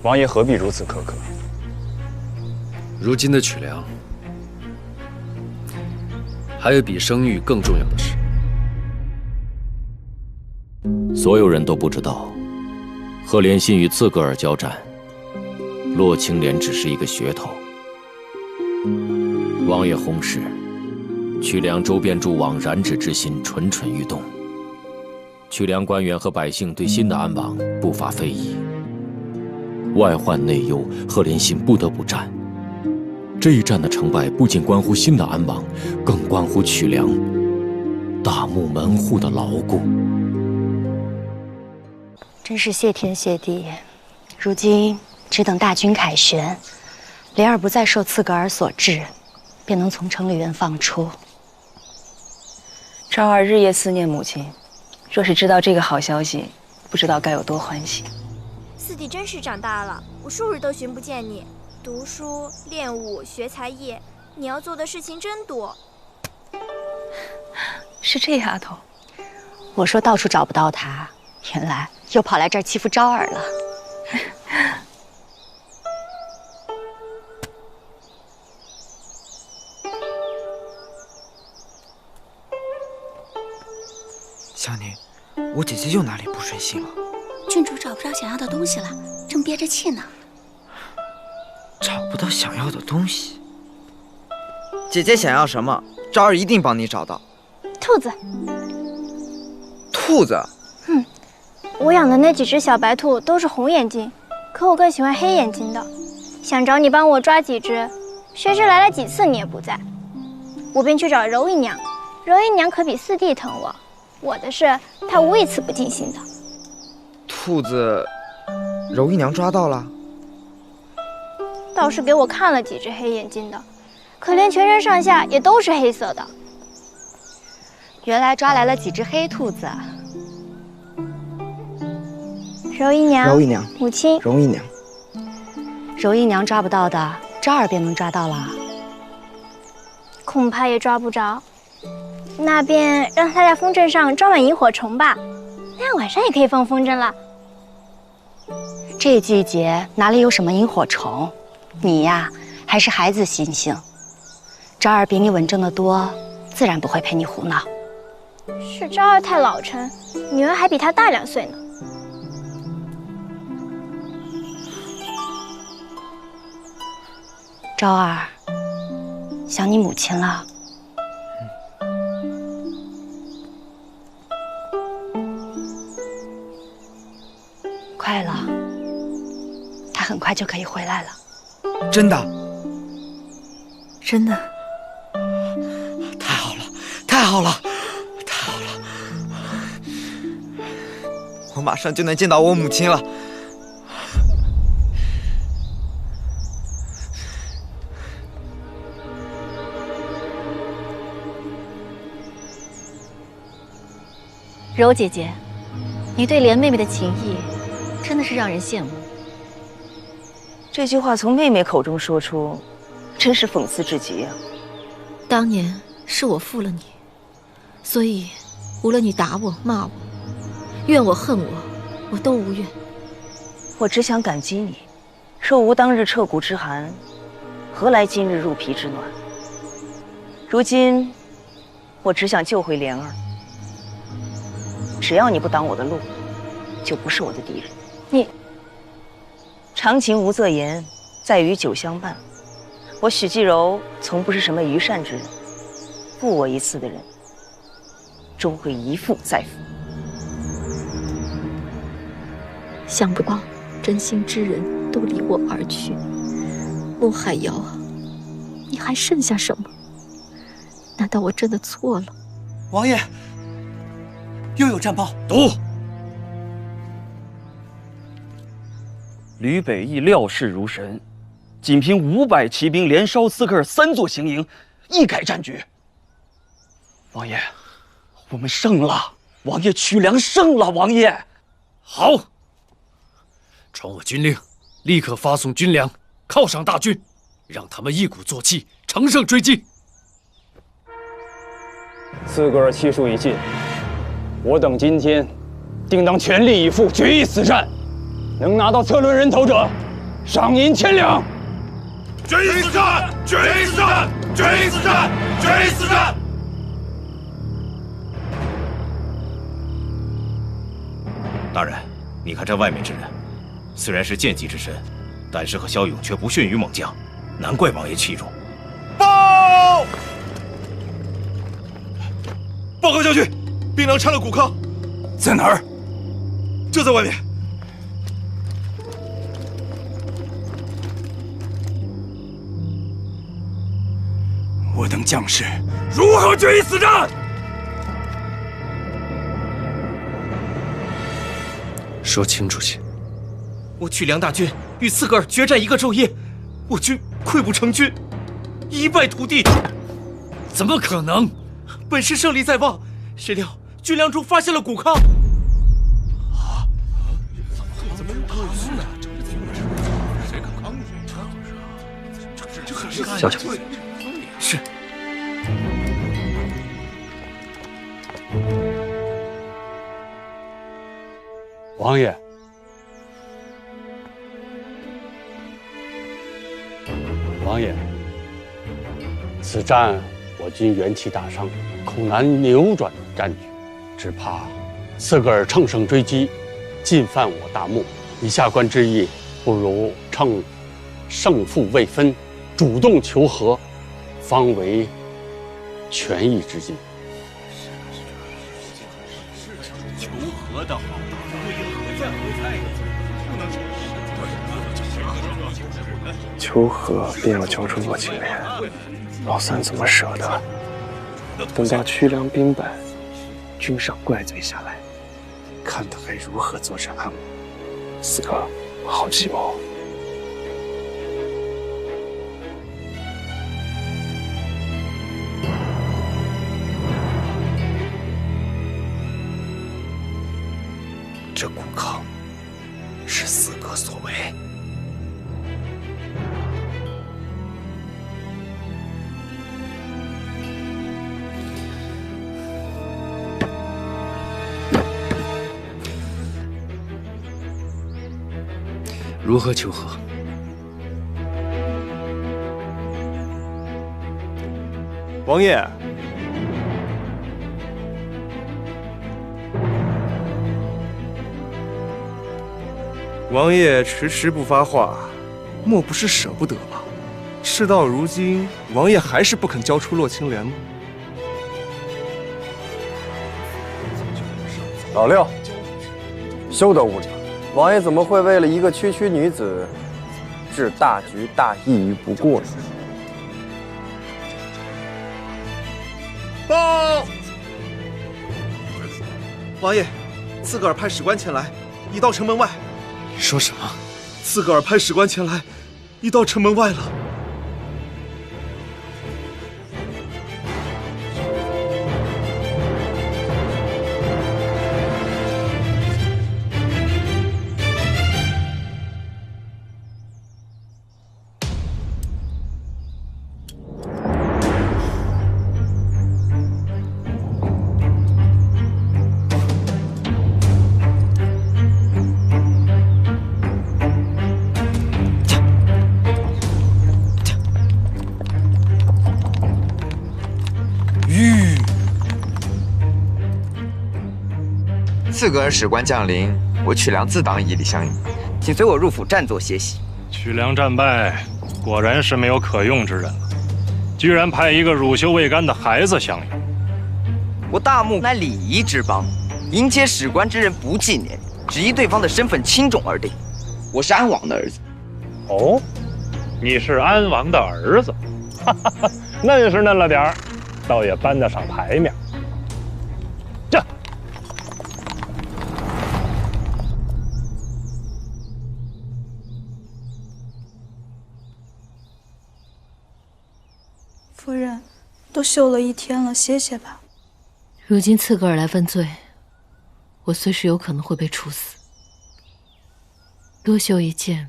[SPEAKER 18] 王爷何必如此苛刻？
[SPEAKER 23] 如今的曲良，还有比声誉更重要的事。
[SPEAKER 19] 所有人都不知道，赫连信与刺格尔交战，
[SPEAKER 13] 洛青莲只是一个噱头。王爷薨逝，曲梁周边诸王染指之心蠢蠢欲动。曲梁官员和百姓对新的安王不乏非议，外患内忧，赫连信不得不战。这一战的成败不仅关乎新的安王，更关乎曲梁大木门户的牢固。
[SPEAKER 5] 真是谢天谢地，如今只等大军凯旋，莲儿不再受刺格儿所制，便能从城里人放出。
[SPEAKER 2] 昭儿日夜思念母亲，若是知道这个好消息，不知道该有多欢喜。
[SPEAKER 19] 四弟真是长大了，我数日都寻不见你。读书、练武、学才艺，你要做的事情真多。
[SPEAKER 2] 是这丫头，
[SPEAKER 5] 我说到处找不到她，原来又跑来这儿欺负昭儿了。
[SPEAKER 20] 香凝，我姐姐又哪里不顺心了？
[SPEAKER 24] 郡主找不着想要的东西了，正憋着气呢。
[SPEAKER 20] 找不到想要的东西，姐姐想要什么，昭儿一定帮你找到。
[SPEAKER 19] 兔子。
[SPEAKER 20] 兔子？
[SPEAKER 19] 我养的那几只小白兔都是红眼睛，可我更喜欢黑眼睛的。想找你帮我抓几只，薛之来了几次你也不在，我便去找柔姨娘。柔姨娘可比四弟疼我，我的事她无一次不尽心的。
[SPEAKER 20] 兔子，柔姨娘抓到了。
[SPEAKER 19] 倒是给我看了几只黑眼睛的，可怜全身上下也都是黑色的。
[SPEAKER 5] 原来抓来了几只黑兔子。
[SPEAKER 19] 柔姨娘，
[SPEAKER 20] 柔姨娘，
[SPEAKER 19] 母亲，
[SPEAKER 20] 柔姨娘，
[SPEAKER 5] 柔姨娘抓不到的，昭儿便能抓到了。
[SPEAKER 19] 恐怕也抓不着，那便让他在风筝上装满萤火虫吧，那样晚上也可以放风筝了。
[SPEAKER 5] 这季节哪里有什么萤火虫？你呀，还是孩子心性。昭儿比你稳重得多，自然不会陪你胡闹。
[SPEAKER 19] 是昭儿太老成，女儿还比她大2岁呢。
[SPEAKER 5] 昭儿，想你母亲了。快了，她很快就可以回来了。
[SPEAKER 20] 真的？
[SPEAKER 9] 真的？
[SPEAKER 20] 太好了，太好了，太好了！我马上就能见到我母亲了。
[SPEAKER 5] 柔姐姐，你对莲妹妹的情谊，真的是让人羡慕。
[SPEAKER 2] 这句话从妹妹口中说出，真是讽刺至极啊！
[SPEAKER 12] 当年是我负了你，所以无论你打我、骂我、怨我、恨我，我都无怨。
[SPEAKER 2] 我只想感激你，若无当日彻骨之寒，何来今日入皮之暖？如今，我只想救回莲儿。只要你不挡我的路，就不是我的敌人。你长情无择言，在于酒相伴。我许继柔从不是什么愚善之人，负我一次的人，终会一负再负。
[SPEAKER 12] 想不到真心之人都离我而去，穆海瑶啊，你还剩下什么？难道我真的错了？
[SPEAKER 25] 王爷，又有战报。
[SPEAKER 23] 读。吕北义料事如神，仅凭500骑兵连烧斯科尔3座行营，一改战局。王爷，我们胜了！王爷，曲梁胜了！王爷，
[SPEAKER 22] 好，传我军令，立刻发送军粮，犒赏大军，让他们一鼓作气，乘胜追击。
[SPEAKER 17] 斯格尔气数已尽，我等今天定当全力以赴，决一死战。能拿到策论人头者，赏银1000两。
[SPEAKER 26] 决一死战！决一死战！决一死战！决一死战！
[SPEAKER 27] 大人，你看这外面之人，虽然是剑姬之身，
[SPEAKER 8] 但是和骁勇却不逊于猛将，难怪王爷器重。报！报告将军，兵粮拆了谷坑，
[SPEAKER 25] 在哪儿？
[SPEAKER 8] 就在外面。
[SPEAKER 25] 我等将士如何决一死战？
[SPEAKER 10] 说清楚些。
[SPEAKER 8] 我曲梁大军与刺格尔决战1个昼夜，我军溃不成军，一败涂地。
[SPEAKER 22] 怎么可能？
[SPEAKER 8] 本是胜利在望，谁料军粮中发现了谷坑。
[SPEAKER 25] 怎么可能呢？
[SPEAKER 16] 小乔，
[SPEAKER 8] 是。
[SPEAKER 1] 王爷，王爷，此战我军元气大伤，恐难扭转战局，只怕刺格尔乘胜追击，进犯我大漠。以下官之意，不如趁胜负未分，主动求和，方为权宜之计。
[SPEAKER 8] 求和的好，对应何战何才，不能
[SPEAKER 16] 求和便要交出洛青莲，老三怎么舍得？等到屈良兵败，君上怪罪下来，看他还如何坐视安稳。四哥，好计谋。这谷坑是四哥所为。
[SPEAKER 10] 如何求和？
[SPEAKER 18] 王爷，王爷迟迟不发话，莫不是舍不得吧？事到如今，王爷还是不肯交出洛青莲吗？
[SPEAKER 16] 老六，休得无礼！王爷怎么会为了一个区区女子，置大局大义于不顾呢？
[SPEAKER 8] 报！王爷，刺格尔派使官前来，已到城门外。
[SPEAKER 10] 你说什么？
[SPEAKER 8] 刺格尔派使官前来，已到城门外了。
[SPEAKER 20] 刺格尔使官降临，我曲良自当以礼相迎，请随我入府暂坐歇息。
[SPEAKER 3] 曲良战败，果然是没有可用之人了，居然派一个乳臭未干的孩子相迎。
[SPEAKER 20] 我大漠乃礼仪之邦，迎接使官之人不计年龄，只依对方的身份轻重而定。我是安王的儿子。
[SPEAKER 3] 哦，你是安王的儿子，哈哈哈，嫩是嫩了点儿，倒也搬得上牌面。这。
[SPEAKER 9] 夫人，都休了1天了，歇歇吧。
[SPEAKER 12] 如今刺格尔来问罪，我随时有可能会被处死。多休一件，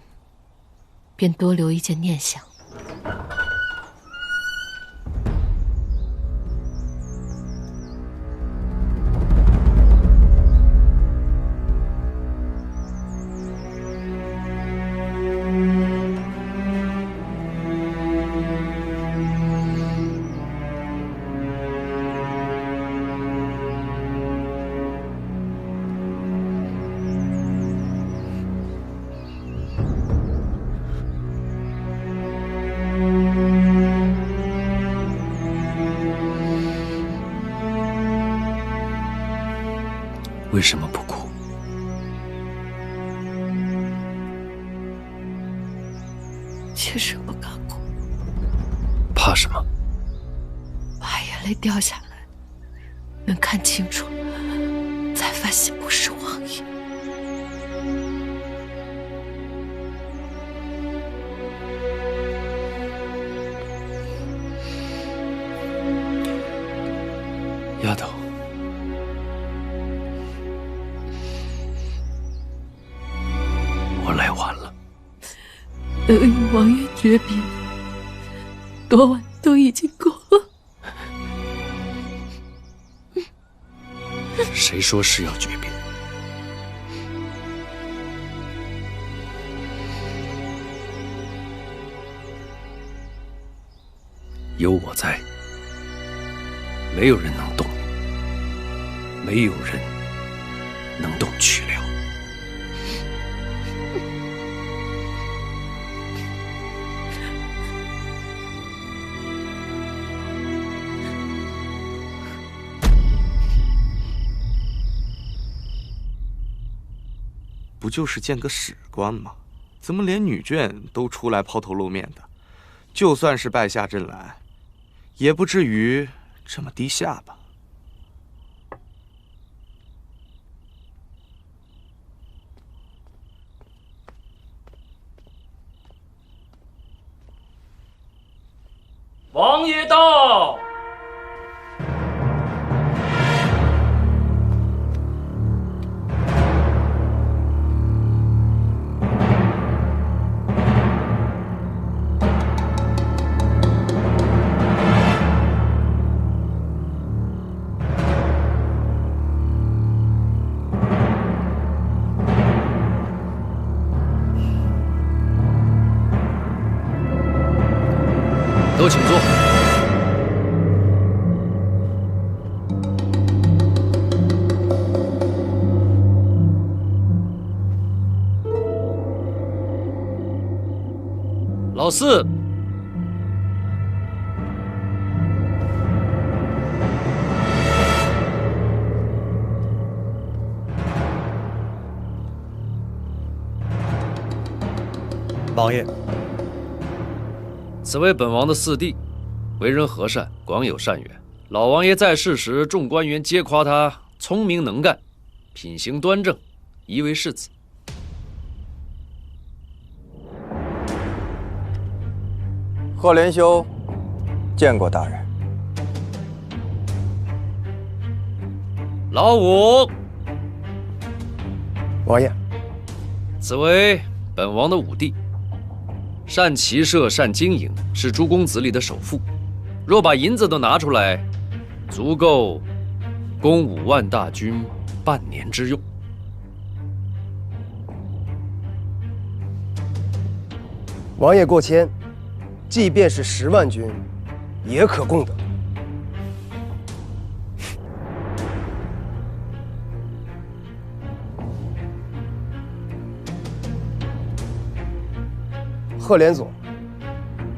[SPEAKER 12] 便多留一件念想。
[SPEAKER 23] 什么不哭？
[SPEAKER 12] 确实不敢哭，
[SPEAKER 23] 怕什么？
[SPEAKER 12] 怕眼泪掉下来，能看清楚，才发现不是王爷。
[SPEAKER 23] 丫头，我来晚了。
[SPEAKER 12] 能与王爷诀别，多晚都已经够了。
[SPEAKER 23] 谁说是要诀别？有我在，没有人能动你，没有人能动曲辽。
[SPEAKER 4] 不就是见个史官吗？怎么连女眷都出来抛头露面的？就算是败下阵来，也不至于这么低下吧？
[SPEAKER 22] 王爷到！都请坐。老四，
[SPEAKER 6] 王爷。
[SPEAKER 23] 此为本王的四弟，为人和善，广有善缘。老王爷在世时，众官员皆夸他聪明能干，品行端正，宜为世子。
[SPEAKER 18] 贺连修见过大人。
[SPEAKER 23] 老五，
[SPEAKER 6] 王爷。
[SPEAKER 23] 此为本王的五弟。善骑射，善经营，是诸公子里的首富。若把银子都拿出来，足够供5万大军半年之用。
[SPEAKER 6] 王爷过谦，即便是10万军，也可供得。贺连总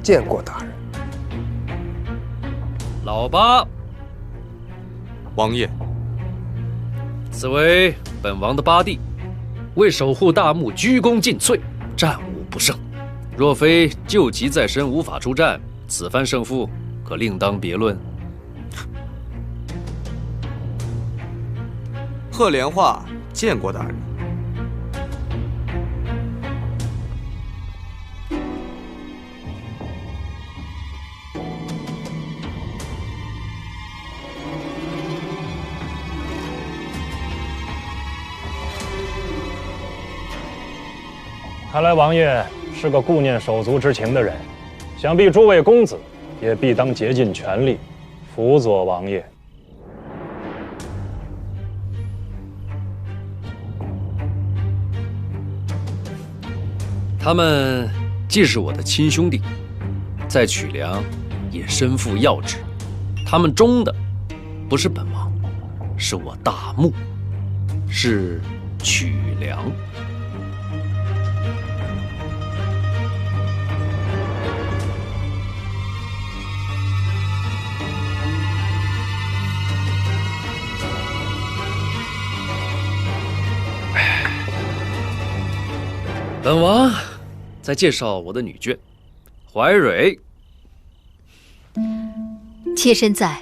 [SPEAKER 6] 见过大人。
[SPEAKER 23] 老八，
[SPEAKER 4] 王爷，
[SPEAKER 23] 此为本王的八弟，为守护大墓，鞠躬尽瘁，战无不胜。若非旧疾在身，无法出战，此番胜负可另当别论。
[SPEAKER 4] 贺连化见过大人。
[SPEAKER 3] 看来王爷是个顾念手足之情的人，想必诸位公子也必当竭尽全力辅佐王爷。
[SPEAKER 23] 他们既是我的亲兄弟，在曲梁也身负要职。他们忠的不是本王，是我大墓，是曲梁。本王再介绍我的女眷，怀蕊。
[SPEAKER 12] 妾身在。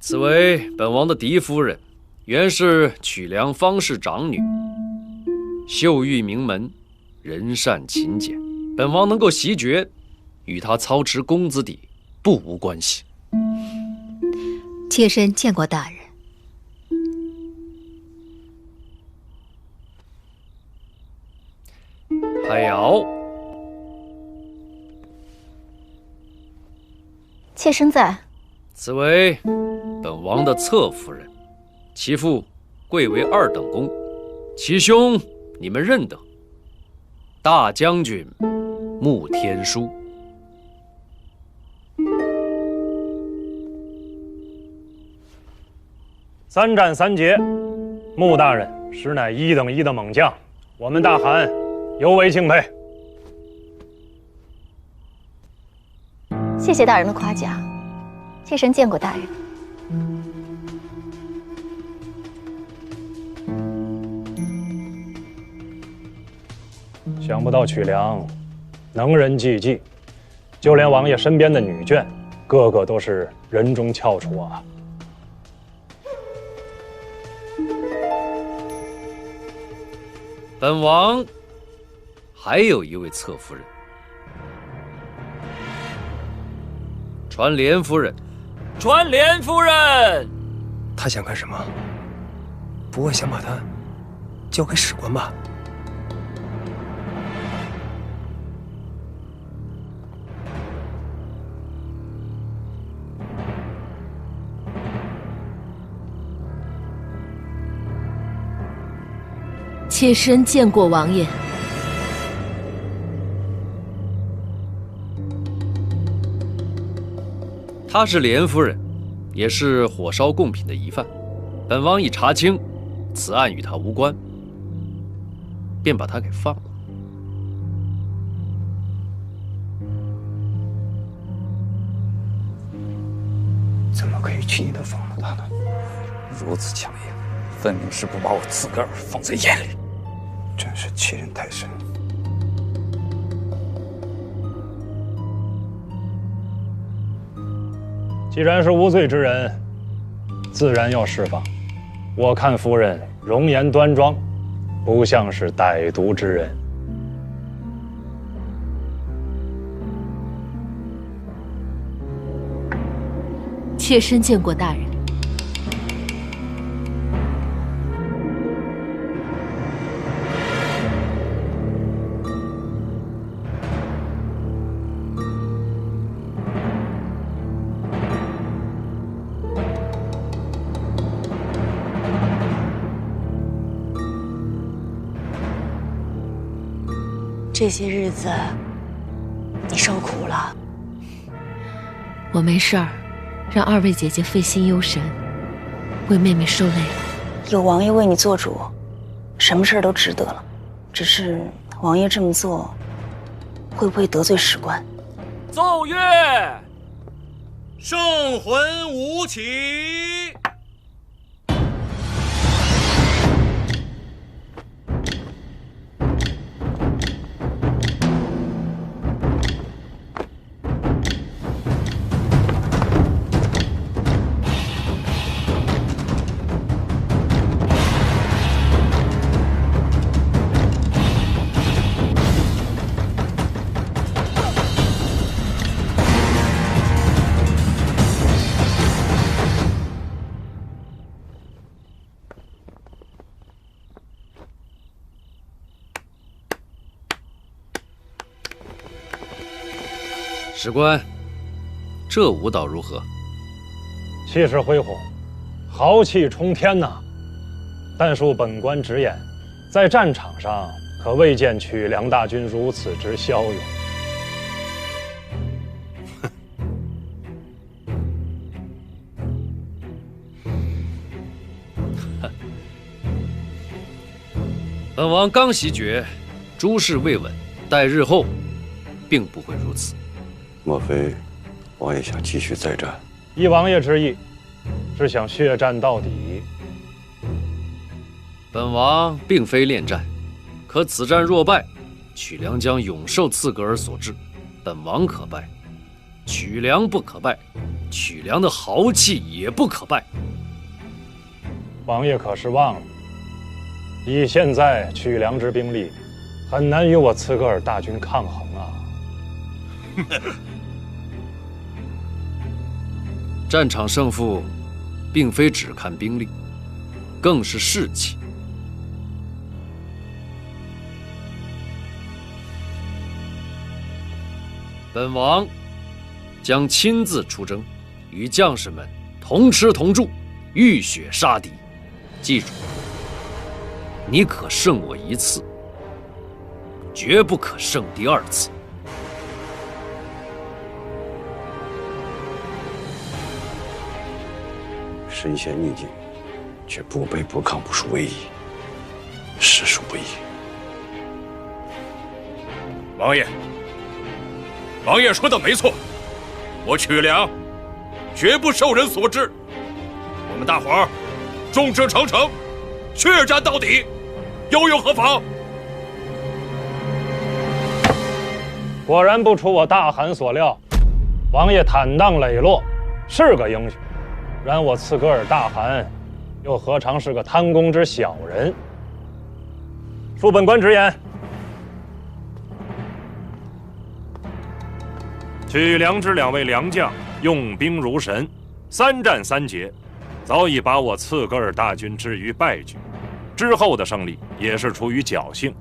[SPEAKER 23] 此为本王的嫡夫人，原是曲梁方氏长女，秀玉名门，人善勤俭。本王能够袭爵，与她操持公子邸不无关系。
[SPEAKER 12] 妾身见过大人。
[SPEAKER 23] 海瑶，
[SPEAKER 5] 妾身在。
[SPEAKER 23] 此为本王的侧夫人，其父贵为2等公，其兄你们认得，大将军穆天书。
[SPEAKER 3] 3战3捷，穆大人实乃1等1的猛将，我们大汗尤为敬佩。
[SPEAKER 5] 谢谢大人的夸奖，妾身见过大人。
[SPEAKER 3] 想不到曲梁能人济济，就连王爷身边的女眷，个个都是人中翘楚啊。
[SPEAKER 23] 本王还有一位侧夫人，传莲夫人。
[SPEAKER 22] 传莲夫人，
[SPEAKER 6] 他想干什么？不会想把他交给史官吧？
[SPEAKER 12] 妾身见过王爷。
[SPEAKER 23] 她是莲夫人，也是火烧贡品的疑犯。本王已查清，此案与她无关，便把她给放了。
[SPEAKER 17] 怎么可以轻易的放了他呢？如此强硬，分明是不把我自个儿放在眼里。真是欺人太甚。
[SPEAKER 3] 既然是无罪之人，自然要释放。我看夫人容颜端庄，不像是歹毒之人。
[SPEAKER 12] 妾身见过大人。
[SPEAKER 2] 这些日子，你受苦了。
[SPEAKER 12] 我没事儿，让2位姐姐费心忧神，为妹妹受累了。
[SPEAKER 2] 有王爷为你做主，什么事儿都值得了。只是王爷这么做，会不会得罪史官？
[SPEAKER 22] 奏乐，
[SPEAKER 8] 圣魂舞起。
[SPEAKER 23] 史官，这舞蹈如何？
[SPEAKER 3] 气势恢宏，豪气冲天呐！但恕本官直言，在战场上可未见曲梁大军如此之骁勇。
[SPEAKER 23] 本王刚袭爵，诸事未稳，待日后，并不会如此。
[SPEAKER 1] 莫非王爷想继续再战？
[SPEAKER 3] 依王爷之意，是想血战到底。
[SPEAKER 23] 本王并非恋战，可此战若败，曲梁将永受刺格尔所制。本王可败，曲梁不可败，曲梁的豪气也不可败。
[SPEAKER 3] 王爷可是忘了，以现在曲梁之兵力，很难与我刺格尔大军抗衡啊。
[SPEAKER 23] 战场胜负，并非只看兵力，更是士气。本王将亲自出征，与将士们同吃同住，浴血杀敌。记住，你可胜我一次，绝不可胜第二次。
[SPEAKER 7] 身陷逆境，却不卑不亢，不输威仪，实属不易。
[SPEAKER 26] 王爷，王爷说的没错，我曲梁绝不受人所制。我们大伙儿众志成城，血战到底，又有何妨？
[SPEAKER 3] 果然不出我大汗所料，王爷坦荡磊落，是个英雄。然我刺格尔大汗，又何尝是个贪功之小人？恕本官直言，曲梁之2位良将用兵如神，3战3捷，早已把我刺格尔大军置于败局。之后的胜利也是出于侥幸。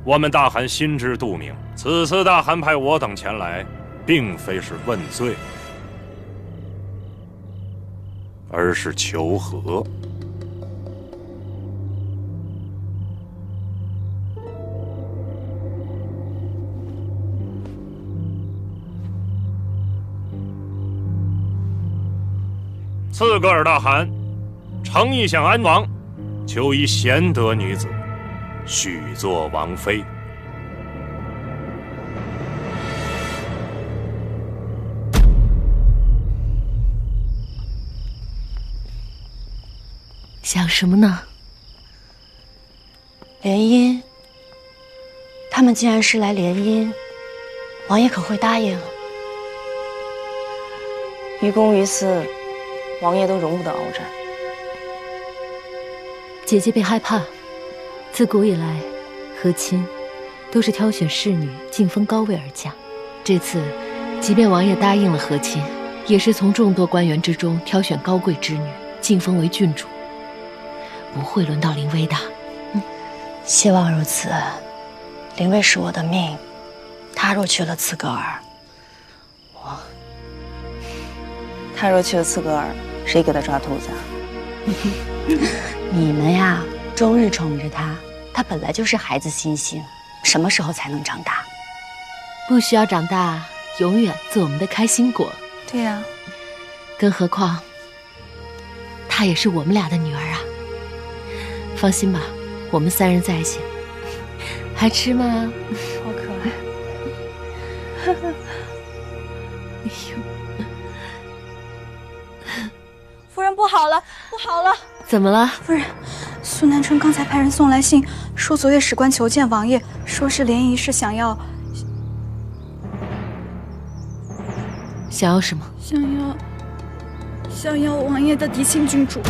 [SPEAKER 3] 我们大汗心知肚明，此次大汗派我等前来，并非是问罪，而是求和。刺格尔大汗诚意向安王求一贤德女子，许作王妃。
[SPEAKER 12] 想什么呢？
[SPEAKER 5] 联姻，他们既然是来联姻，王爷可会答应？
[SPEAKER 2] 于公于私，王爷都容不得鏖战。
[SPEAKER 12] 姐姐别害怕，自古以来，和亲都是挑选侍女晋封高位而嫁。这次，即便王爷答应了和亲，也是从众多官员之中挑选高贵之女，晋封为郡主。不会轮到林薇的。
[SPEAKER 5] 希望如此。林薇是我的命，她若去了刺格尔，
[SPEAKER 2] 他若去了刺格尔，谁给他抓兔子啊？
[SPEAKER 5] 你们呀，终日宠着她，她本来就是孩子心性，什么时候才能长大？
[SPEAKER 12] 不需要长大，永远做我们的开心果。
[SPEAKER 2] 对呀，
[SPEAKER 12] 更何况，她也是我们俩的女儿啊。放心吧，我们3人在一起，还吃吗？
[SPEAKER 2] 好可爱。
[SPEAKER 12] 哎呦，
[SPEAKER 9] 夫人不好了，不好了！
[SPEAKER 12] 怎么了？
[SPEAKER 9] 夫人，苏南春刚才派人送来信，说昨夜史官求见王爷，说是联谊是想要
[SPEAKER 12] 什么？
[SPEAKER 9] 想要王爷的嫡亲郡主。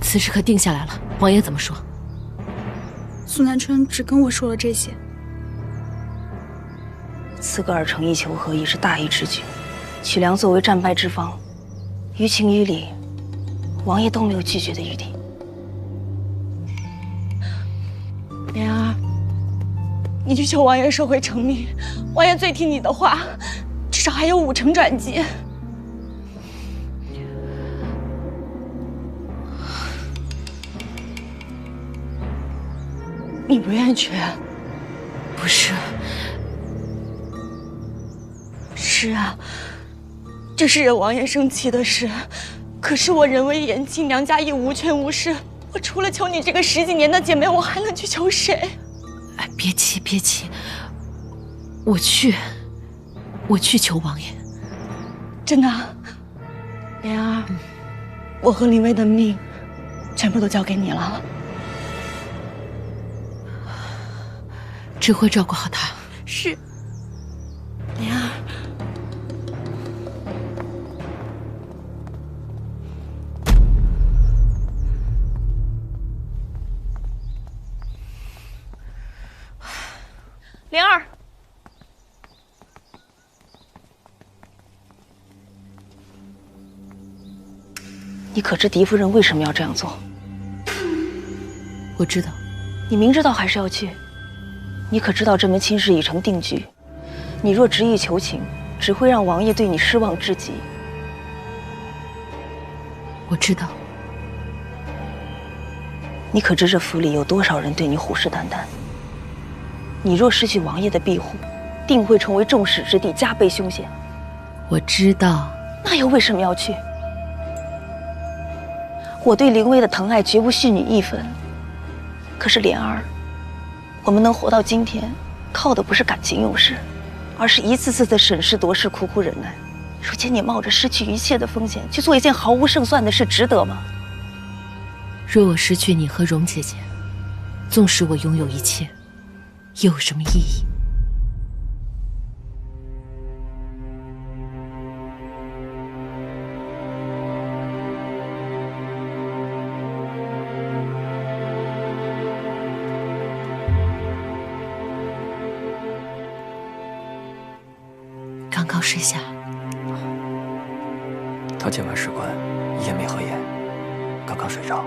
[SPEAKER 12] 此事可定下来了，王爷怎么说？
[SPEAKER 9] 苏南春只跟我说了这些。
[SPEAKER 2] 刺格尔诚意求和已是大义之举，曲梁作为战败之方，于情于理，王爷都没有拒绝的余地。
[SPEAKER 5] 莲儿，你去求王爷收回成命，王爷最听你的话，至少还有5成转机。你不愿意去？
[SPEAKER 12] 不是。
[SPEAKER 5] 是啊，这是惹王爷生气的事。可是我人微言轻，娘家亦无权无势，我除了求你这个10几年的姐妹，我还能去求谁？
[SPEAKER 12] 哎，别气，别气，我去求王爷。
[SPEAKER 5] 真的啊，莲儿，我和林薇的命
[SPEAKER 2] 全部都交给你了。
[SPEAKER 12] 只会照顾好他。
[SPEAKER 2] 是，莲儿。莲儿，你可知狄夫人为什么要这样做？
[SPEAKER 12] 我知道。
[SPEAKER 2] 你明知道还是要去？你可知道这门亲事已成定局？你若执意求情，只会让王爷对你失望至极。
[SPEAKER 12] 我知道。
[SPEAKER 2] 你可知这府里有多少人对你虎视眈眈？你若失去王爷的庇护，定会成为众矢之的，加倍凶险。
[SPEAKER 12] 我知道。
[SPEAKER 2] 那又为什么要去？我对凌薇的疼爱绝不逊你一分。可是莲儿，我们能活到今天，靠的不是感情用事，而是一次次的审时度势，苦苦忍耐。如今你冒着失去一切的风险，去做一件毫无胜算的事，值得吗？
[SPEAKER 12] 若我失去你和蓉姐姐，纵使我拥有一切，又有什么意义？刚刚睡下。
[SPEAKER 17] 他见完史官，一夜没合眼，刚刚睡着。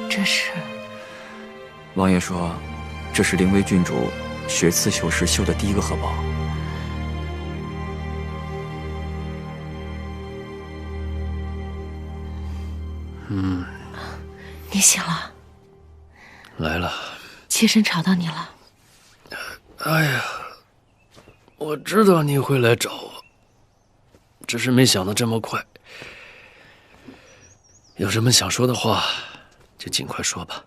[SPEAKER 12] 这是
[SPEAKER 11] 王爷说，这是灵薇郡主血刺绣时绣的第一个荷包。
[SPEAKER 12] 你醒了？
[SPEAKER 23] 来了。
[SPEAKER 12] 妾身吵到你了？
[SPEAKER 23] 哎呀，我知道你会来找我，只是没想到这么快。有什么想说的话，就尽快说吧。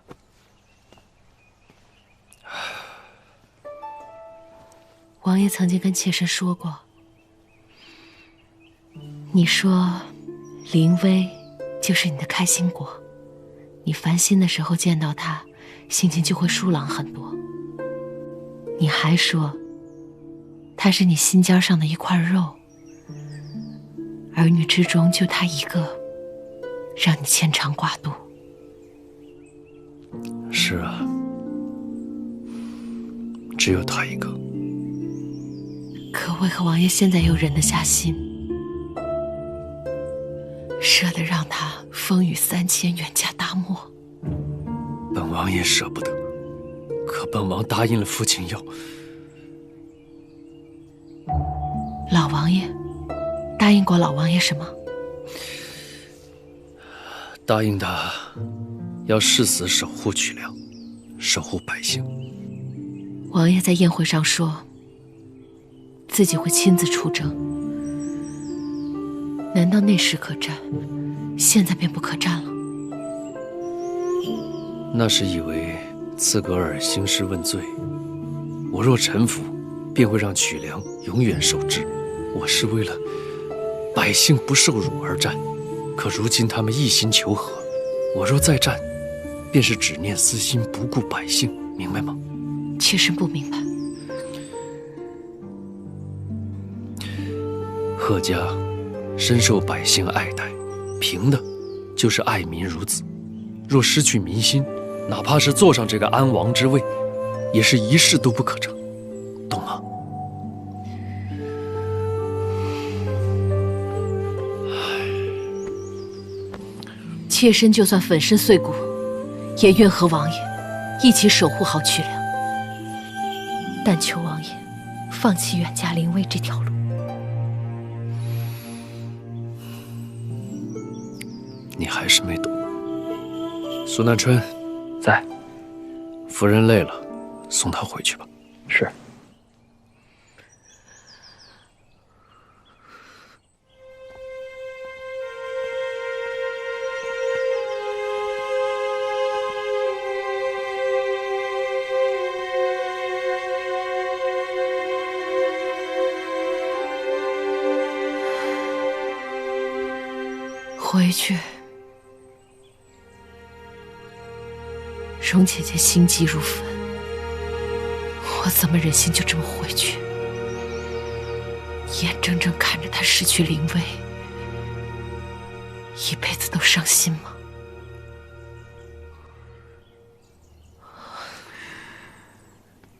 [SPEAKER 12] 王爷曾经跟妾身说过，你说凌薇就是你的开心果，你烦心的时候见到她，心情就会舒朗很多。你还说她是你心尖上的一块肉，儿女之中就她一个，让你牵肠挂肚。
[SPEAKER 23] 是啊，只有她一个。
[SPEAKER 12] 可为何王爷现在又忍得下心，舍得让他风雨3000远嫁大漠？
[SPEAKER 23] 本王也舍不得，可本王答应了傅景佑。
[SPEAKER 12] 老王爷答应过老王爷什么？
[SPEAKER 23] 答应他要誓死守护曲梁，守护百姓。
[SPEAKER 12] 王爷在宴会上说自己会亲自出征，难道那时可战，现在便不可战了？
[SPEAKER 23] 那是以为刺格尔兴师问罪，我若臣服，便会让曲梁永远受制。我是为了百姓不受辱而战，可如今他们一心求和，我若再战，便是只念私心，不顾百姓，明白吗？
[SPEAKER 12] 妾身不明白。
[SPEAKER 23] 贺家深受百姓爱戴，凭的就是爱民如子。若失去民心，哪怕是坐上这个安王之位，也是一事都不可成，懂吗？
[SPEAKER 12] 妾身就算粉身碎骨，也愿和王爷一起守护好曲梁。但求王爷放弃远嫁灵薇这条路。
[SPEAKER 23] 你还是没懂。苏南春
[SPEAKER 17] 在。
[SPEAKER 23] 夫人累了，送她回去吧。
[SPEAKER 17] 是。
[SPEAKER 12] 回去。荣姐姐心急如焚，我怎么忍心就这么回去？眼睁睁看着她失去灵威，一辈子都伤心吗？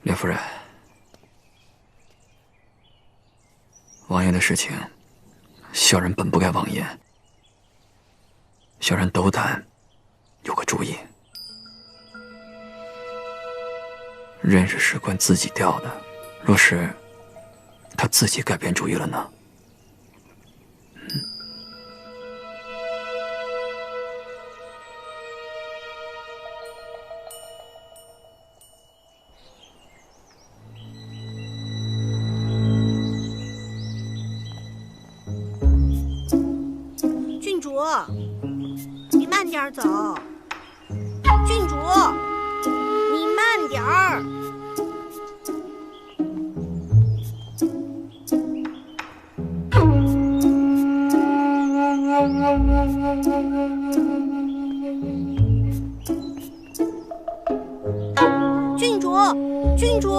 [SPEAKER 11] 莲夫人，王爷的事情，小人本不该妄言。小人斗胆有个主意，人是史官自己调的，若是他自己改变主意了呢？
[SPEAKER 13] 郡主，你慢点走。郡主，你慢点儿。郡主，郡主，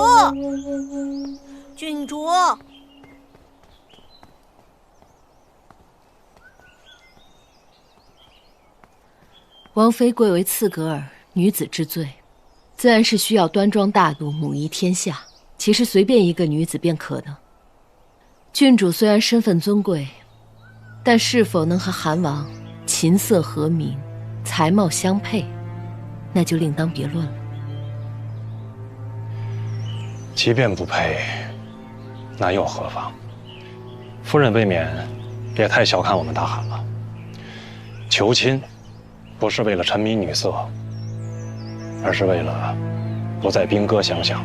[SPEAKER 13] 郡主。
[SPEAKER 12] 王妃贵为刺格尔，女子之最，自然是需要端庄大度，母仪天下。其实随便一个女子便可的。郡主虽然身份尊贵，但是否能和韩王琴瑟和鸣，才貌相配，那就另当别论了。
[SPEAKER 14] 即便不配，那又何妨？夫人未免也太小看我们大汗了。求亲不是为了沉迷女色，而是为了不再兵戈相向。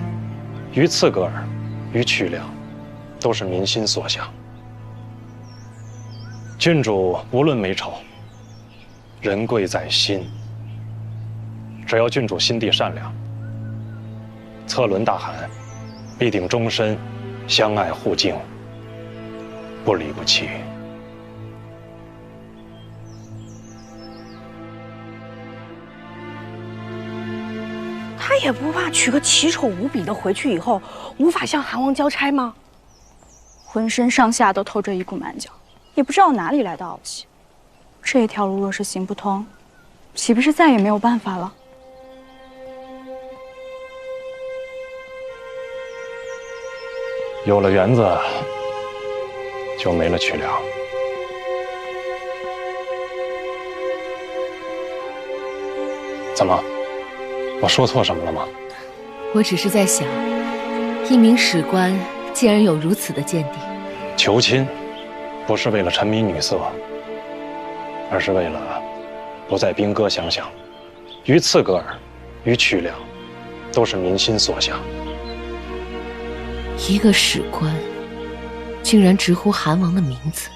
[SPEAKER 14] 于刺格尔，于曲梁，都是民心所想。郡主无论美丑，人贵在心。只要郡主心地善良，策伦大汗必定终身相爱互敬，不离不弃。
[SPEAKER 15] 他也不怕娶个奇丑无比的回去以后无法向韩王交差吗？浑身上下都透着一股蛮劲，也不知道哪里来的傲气。这条路若是行不通，岂不是再也没有办法了？
[SPEAKER 14] 有了园子，就没了曲梁。怎么？我说错什么了吗？
[SPEAKER 12] 我只是在想，一名史官竟然有如此的见地。
[SPEAKER 14] 求亲，不是为了沉迷女色，而是为了不再兵戈相向。于刺格尔，于曲梁，都是民心所想。
[SPEAKER 12] 一个史官，竟然直呼韩王的名字，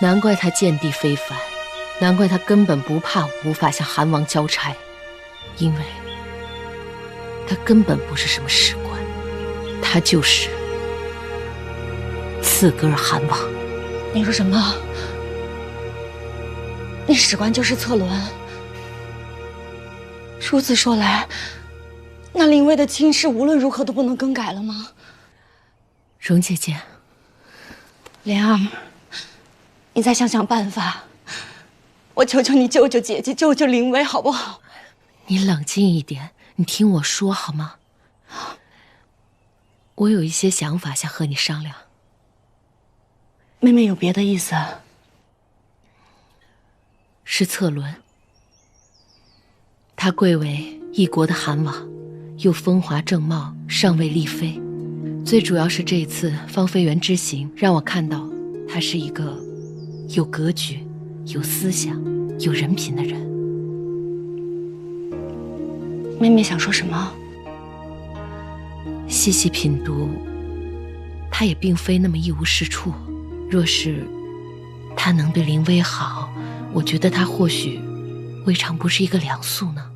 [SPEAKER 12] 难怪他见地非凡。难怪他根本不怕无法向韩王交差，因为他根本不是什么史官，他就是刺格尔韩王。
[SPEAKER 15] 你说什么？那史官就是策伦？如此说来，那林薇的亲事无论如何都不能更改了吗？
[SPEAKER 12] 荣姐姐，
[SPEAKER 15] 莲儿，你再想想办法。我求求你救救姐姐，救救林薇，好不好？
[SPEAKER 12] 你冷静一点，你听我说好吗？我有一些想法想和你商量。
[SPEAKER 15] 妹妹有别的意思？
[SPEAKER 12] 是策伦，他贵为一国的韩王，又风华正茂，尚未立妃。最主要是这一次芳菲园之行，让我看到他是一个有格局、有思想、有人品的人。
[SPEAKER 15] 妹妹想说什么？
[SPEAKER 12] 细细品读，他也并非那么一无是处。若是他能对林薇好，我觉得他或许未尝不是一个良宿呢。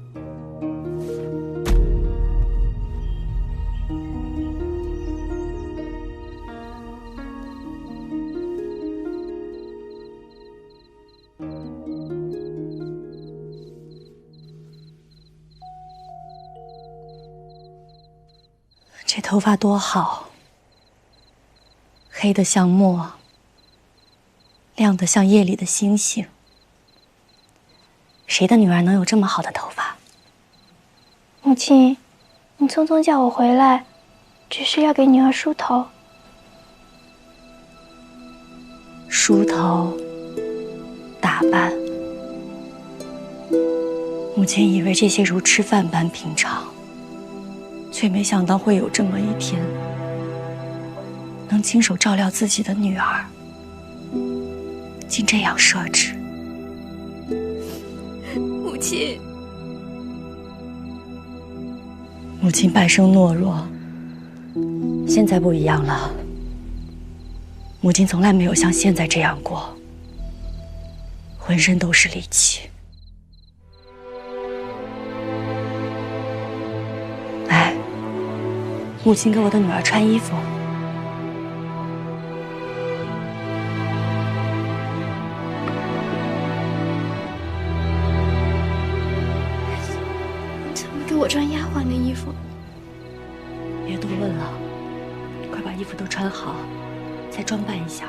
[SPEAKER 5] 这头发多好，黑得像墨，亮得像夜里的星星。谁的女儿能有这么好的头发？
[SPEAKER 9] 母亲，你匆匆叫我回来，只是要给女儿梳头。
[SPEAKER 5] 梳头，打扮，母亲以为这些如吃饭般平常，却没想到会有这么一天，能亲手照料自己的女儿，竟这样设置。
[SPEAKER 9] 母亲，
[SPEAKER 5] 母亲半生懦弱，现在不一样了。母亲从来没有像现在这样过，浑身都是力气。来，母亲给我的女儿穿衣服。
[SPEAKER 9] 怎么给我穿丫鬟的衣服？
[SPEAKER 5] 别多问了，快把衣服都穿好。再装扮一下。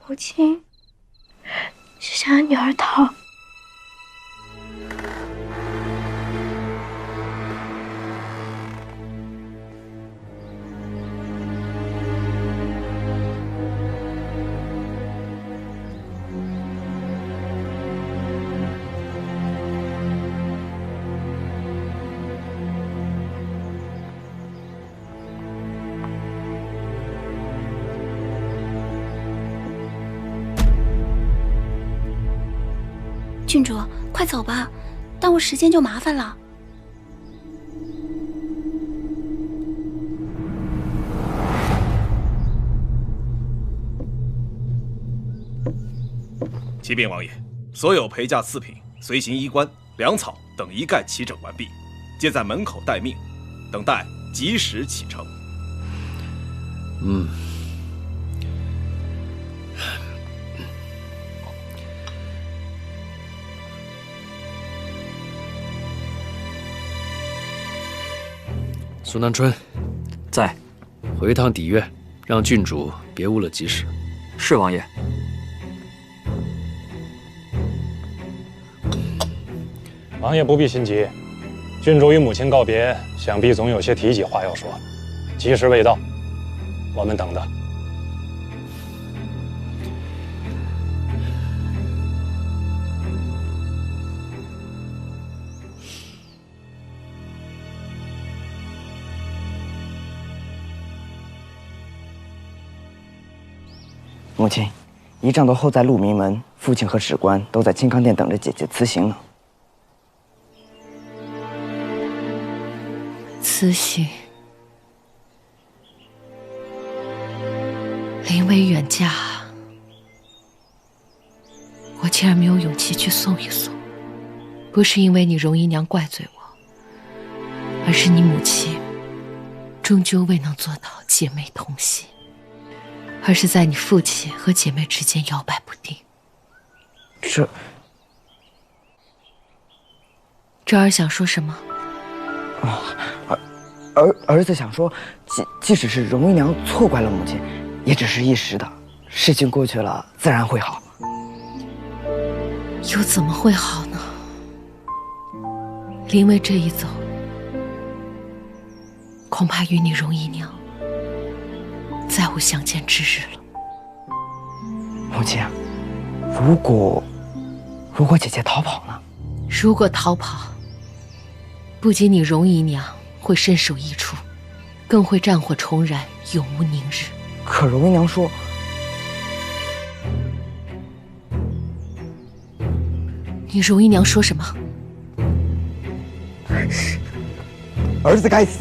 [SPEAKER 9] 母亲是想让女儿逃。郡主，快走吧，耽误时间就麻烦了。
[SPEAKER 8] 启禀王爷，所有陪嫁次品、随行衣冠、粮草等一概齐整完毕，皆在门口待命，等待及时启程。
[SPEAKER 23] 苏南春，
[SPEAKER 11] 在。
[SPEAKER 23] 回趟底院，让郡主别误了吉时。
[SPEAKER 11] 是王爷。
[SPEAKER 14] 王爷不必心急，郡主与母亲告别，想必总有些提己话要说。吉时未到，我们等的。
[SPEAKER 20] 母亲，仪仗的后在鹿鸣门，父亲和史官都在清康殿等着姐姐辞行呢。
[SPEAKER 12] 辞行，临危远嫁，我竟然没有勇气去送一送。不是因为你容姨娘怪罪我，而是你母亲终究未能做到姐妹同心。而是在你父亲和姐妹之间摇摆不定。这儿想说什么？
[SPEAKER 20] 儿子想说，即使是容姨娘错怪了母亲，也只是一时的，事情过去了，自然会好。
[SPEAKER 12] 又怎么会好呢？林薇这一走，恐怕与你容姨娘再无相见之日了。
[SPEAKER 20] 母亲，如果姐姐逃跑呢？
[SPEAKER 12] 如果逃跑，不仅你容姨娘会身首异处，更会战火重燃，永无宁日。
[SPEAKER 20] 可容姨娘说，
[SPEAKER 12] 你容姨娘说什么？
[SPEAKER 20] 儿子该死。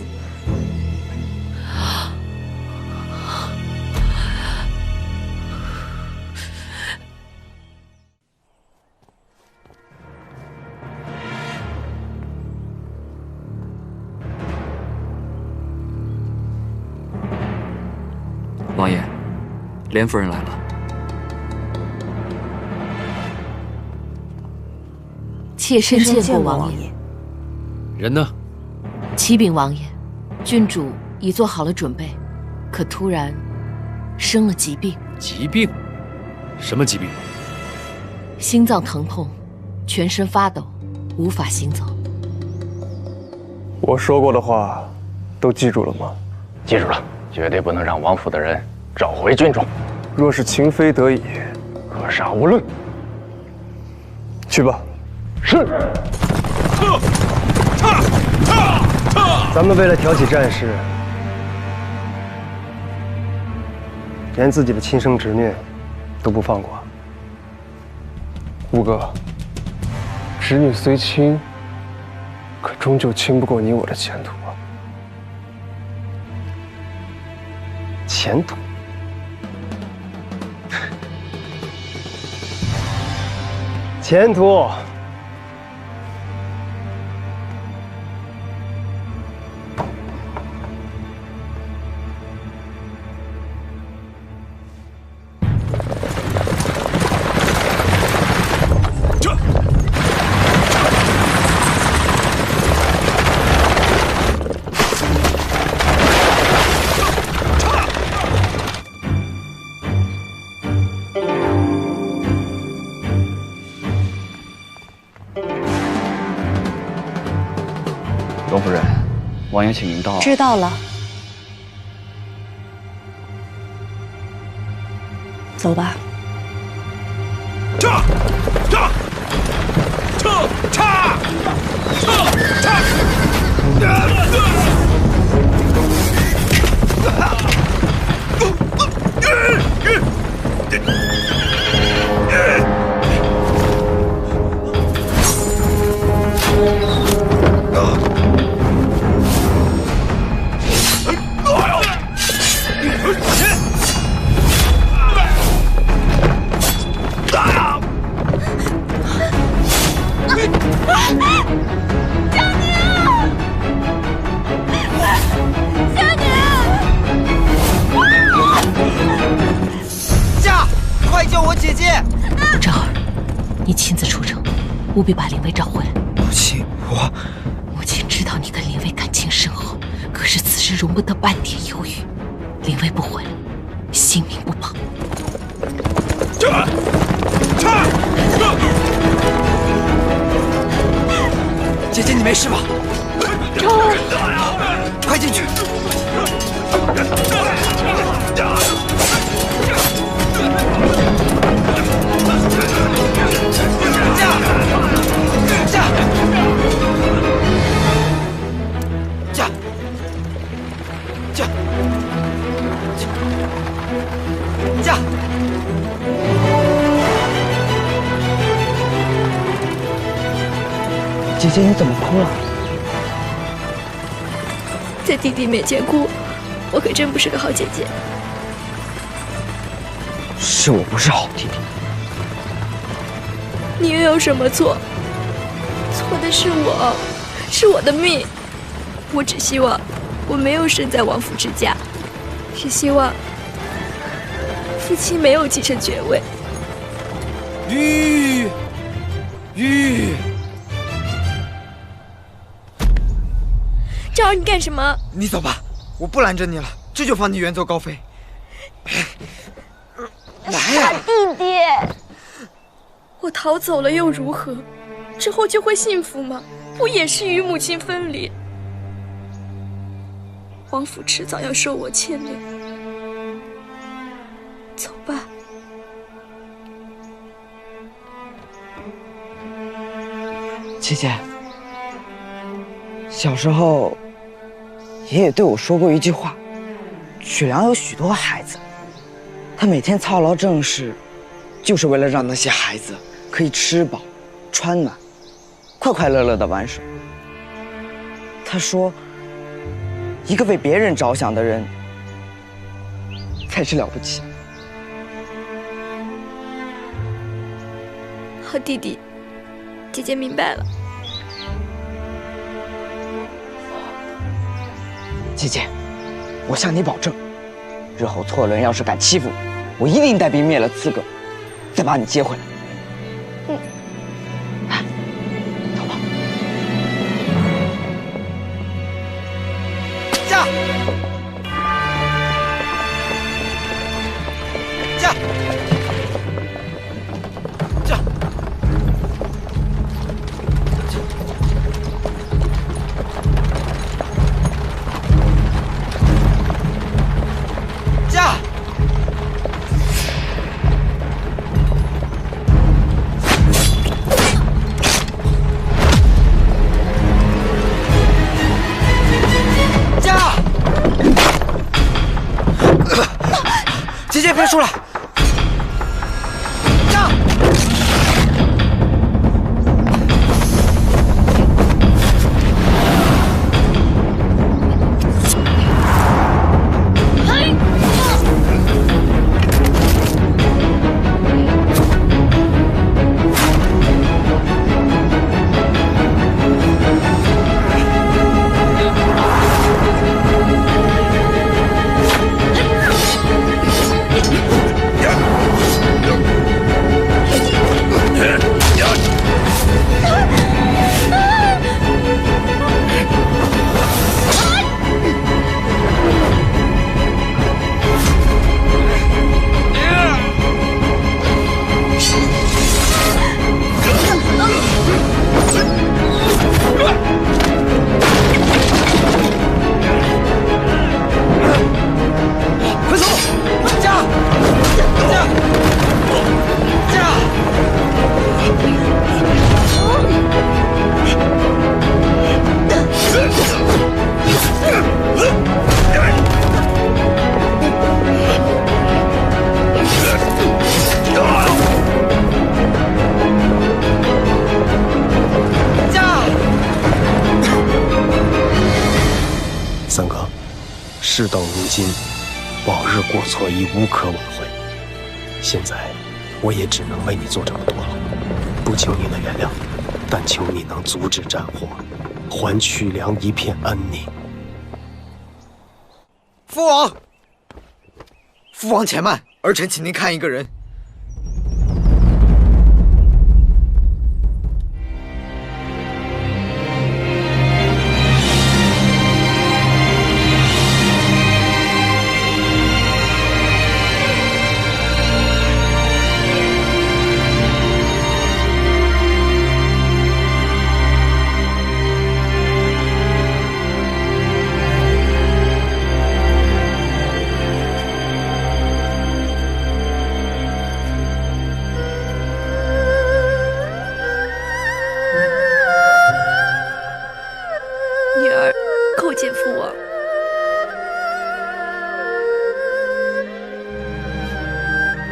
[SPEAKER 11] 王爷，莲夫人来了。
[SPEAKER 12] 妾身见过王爷。
[SPEAKER 23] 人呢？
[SPEAKER 12] 启禀王爷，郡主已做好了准备，可突然生了疾病。
[SPEAKER 22] 疾病？什么疾病？
[SPEAKER 12] 心脏疼痛，全身发抖，无法行走。
[SPEAKER 6] 我说过的话，都记住了吗？
[SPEAKER 17] 记住了，绝对不能让王府的人找回郡主。
[SPEAKER 6] 若是情非得已，
[SPEAKER 17] 格杀勿论。
[SPEAKER 6] 去吧。
[SPEAKER 17] 是。
[SPEAKER 6] 咱们为了挑起战事，连自己的亲生侄女都不放过。吴哥，侄女虽亲，可终究亲不过你我的前途啊！前途？前途！
[SPEAKER 17] 罗夫人，王爷请您到。
[SPEAKER 2] 知道了。走吧。务必把灵薇找回来。
[SPEAKER 20] 母亲，
[SPEAKER 12] 母亲知道你跟灵薇感情深厚，可是此时容不得半点犹豫。灵薇不回来，性命不保。
[SPEAKER 20] 姐姐，你没事吧？快进去！姐姐，你怎么哭了？
[SPEAKER 9] 在弟弟面前哭，我可真不是个好姐姐。
[SPEAKER 20] 是我不是好弟弟。
[SPEAKER 9] 你又有什么错？错的是我，是我的命。我只希望我没有生在王府之家，只希望父亲没有继承爵位。
[SPEAKER 20] 玉。
[SPEAKER 9] 赵儿，你干什么？
[SPEAKER 20] 你走吧，我不拦着你了，这就放你远走高飞。来呀，
[SPEAKER 9] 弟弟！我逃走了又如何？之后就会幸福吗？不也是与母亲分离？王府迟早要受我牵连。走吧。
[SPEAKER 20] 姐姐，小时候，爷爷对我说过一句话：曲良有许多孩子，他每天操劳政事，就是为了让那些孩子可以吃饱、穿暖，快快乐乐地玩耍。他说，一个为别人着想的人，才是了不起。
[SPEAKER 9] 好弟弟，姐姐明白了。
[SPEAKER 20] 姐姐，我向你保证，日后错伦要是敢欺负我，我一定带兵灭了刺客，再把你接回来。走吧。出来！驾！
[SPEAKER 6] 三哥，事到如今，往日过错已无可挽回。现在，我也只能为你做这么多了。不求你的原谅，但求你能阻止战火，还曲梁一片安宁。
[SPEAKER 20] 父王，父王且慢，儿臣请您看一个人。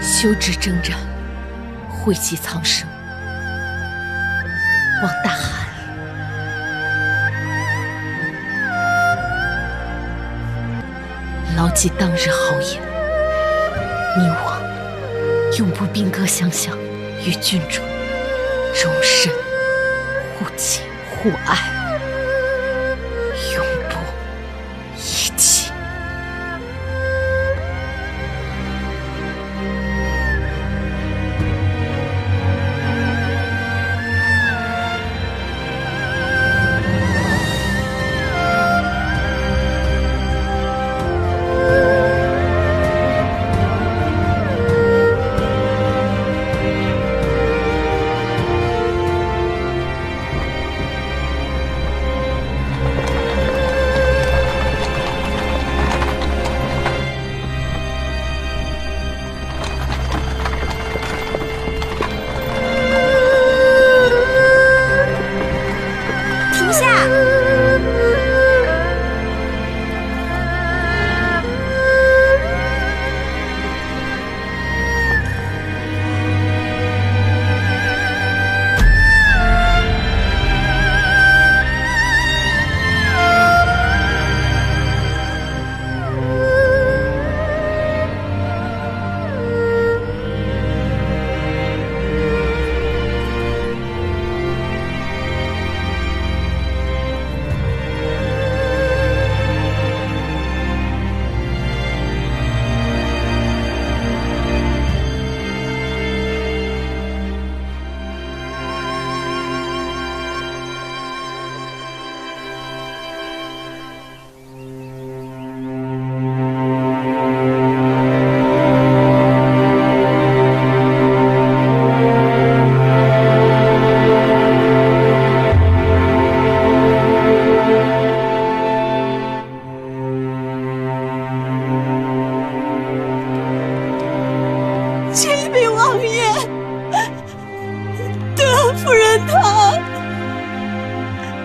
[SPEAKER 12] 修治征战，惠及苍生。望大汗牢记当日豪言，你我永不兵戈相向，与君主终身互敬互爱，永不遗弃。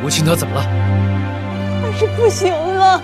[SPEAKER 22] 母亲她怎么了？
[SPEAKER 9] 她是不行了。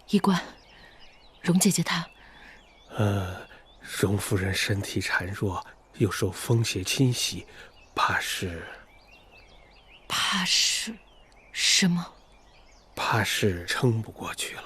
[SPEAKER 12] 医官，荣姐姐她……
[SPEAKER 10] 荣夫人身体孱弱，又受风邪侵袭，怕是
[SPEAKER 12] 什么？
[SPEAKER 10] 怕是撑不过去了。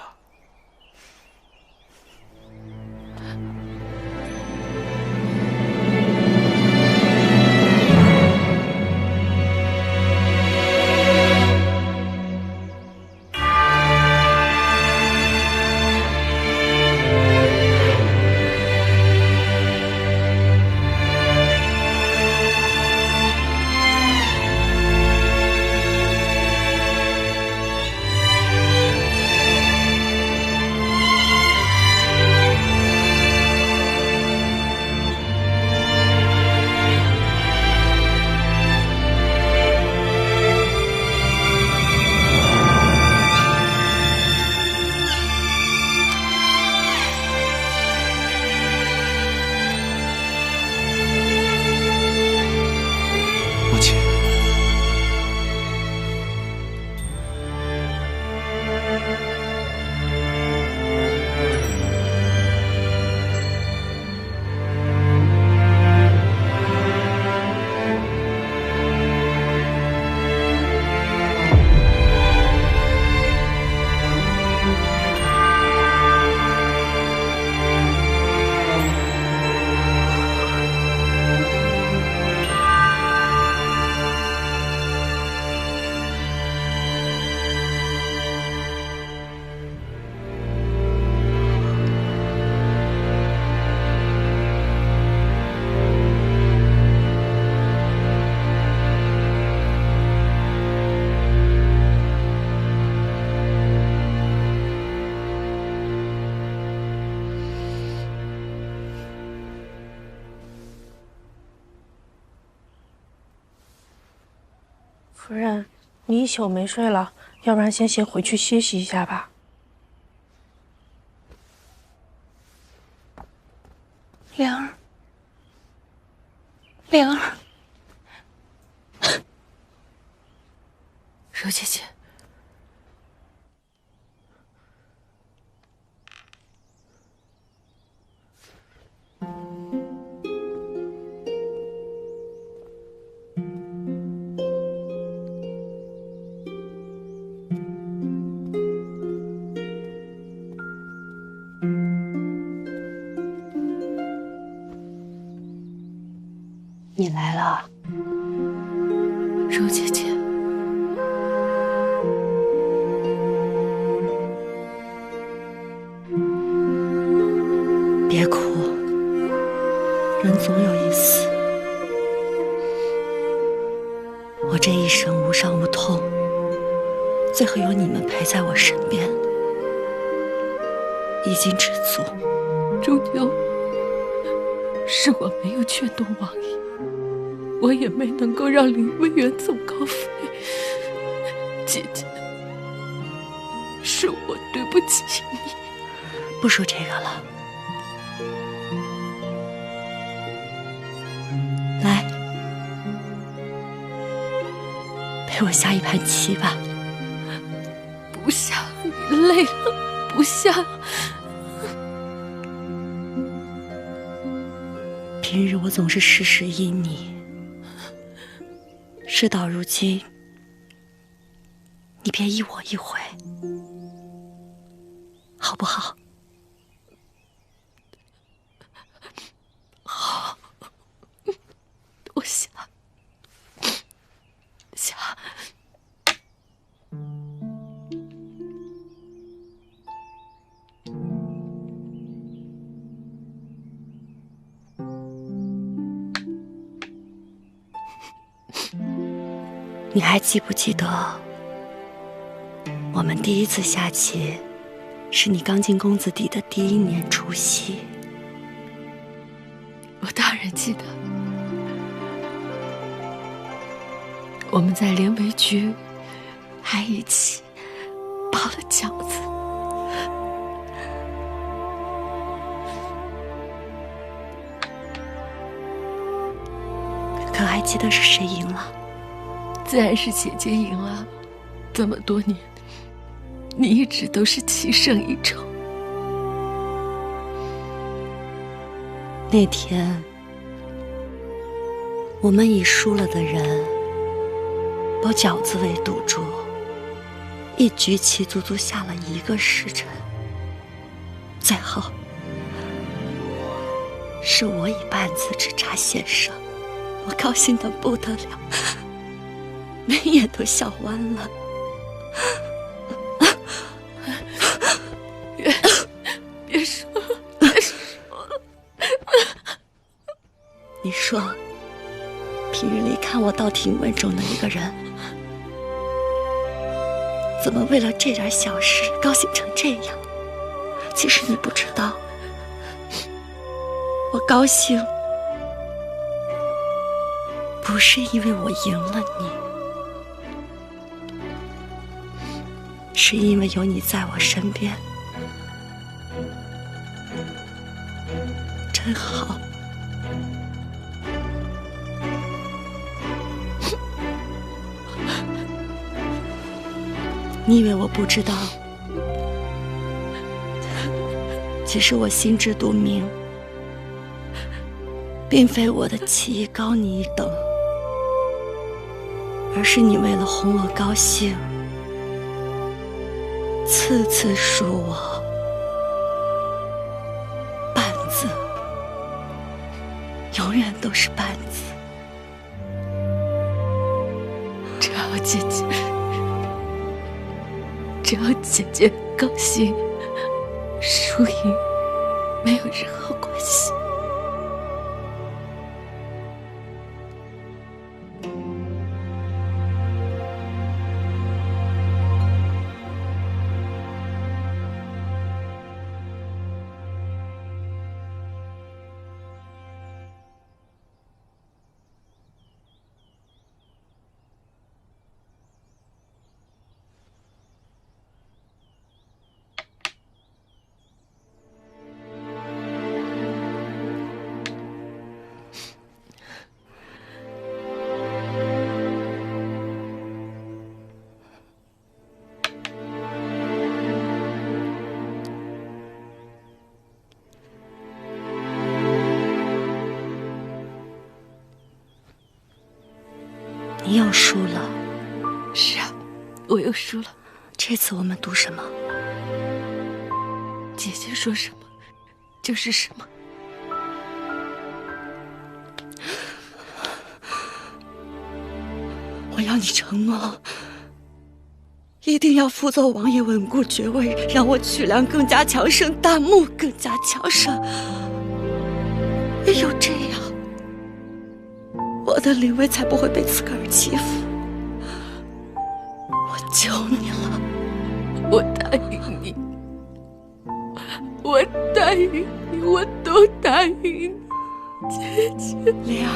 [SPEAKER 16] 夫人，你一宿没睡了，要不然先回去歇息一下吧。
[SPEAKER 2] 莲儿，莲儿，
[SPEAKER 12] 柔姐姐，
[SPEAKER 2] 你来了，
[SPEAKER 12] 柔姐姐。
[SPEAKER 2] 别哭，人总有一死。我这一生无伤无痛，最后有你们陪在我身边，已经知足。
[SPEAKER 12] 终究是我没有劝动王爷，我也没能够让林薇远走高飞。姐姐，是我对不起你。
[SPEAKER 2] 不说这个了，来，陪我下一盘棋吧。
[SPEAKER 12] 不下，你累了，不下。
[SPEAKER 2] 平日我总是事事依你，事到如今，你别依我一回，好不好？
[SPEAKER 12] 好，我下。
[SPEAKER 2] 你还记不记得，我们第一次下棋，是你刚进公子邸的第1年除夕？
[SPEAKER 12] 我当然记得。我们在连围局还一起包了饺子。
[SPEAKER 2] 可还记得是谁赢了？
[SPEAKER 12] 自然是姐姐赢了。这么多年，你一直都是棋胜一筹。
[SPEAKER 4] 那天，我们以输了的人包饺子为赌注，一局棋足足下了1个时辰。最后，是我以半子之差险胜，我高兴得不得了，眉眼都笑弯了。
[SPEAKER 12] 别说了，别说了。
[SPEAKER 4] 你说，平日里看我倒挺稳重的一个人，怎么为了这点小事高兴成这样？其实你不知道，我高兴不是因为我赢了你，是因为有你在我身边，真好。你以为我不知道？其实我心知肚明，并非我的棋艺高你一等，而是你为了哄我高兴，次次输我半子，永远都是半子。
[SPEAKER 12] 只要姐姐，只要姐姐高兴，输赢没有任何关系。
[SPEAKER 4] 你又输了。
[SPEAKER 12] 是啊，我又输了。
[SPEAKER 4] 这次我们赌什么？
[SPEAKER 12] 姐姐说什么就是什么。
[SPEAKER 4] 我要你承诺，一定要辅佐王爷稳固爵位，让我曲梁更加强盛，大木更加强盛。唯有这样，我的灵位才不会被刺客儿欺负。我求你了，
[SPEAKER 12] 我答应你，我答应你，我都答应你，姐姐。
[SPEAKER 4] 灵儿，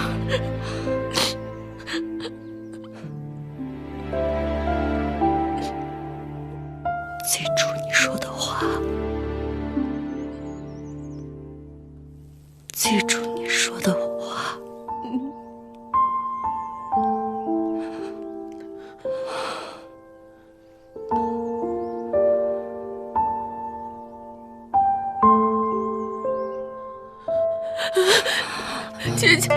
[SPEAKER 4] 记住你说的话，记住你说的话。
[SPEAKER 12] 姐姐。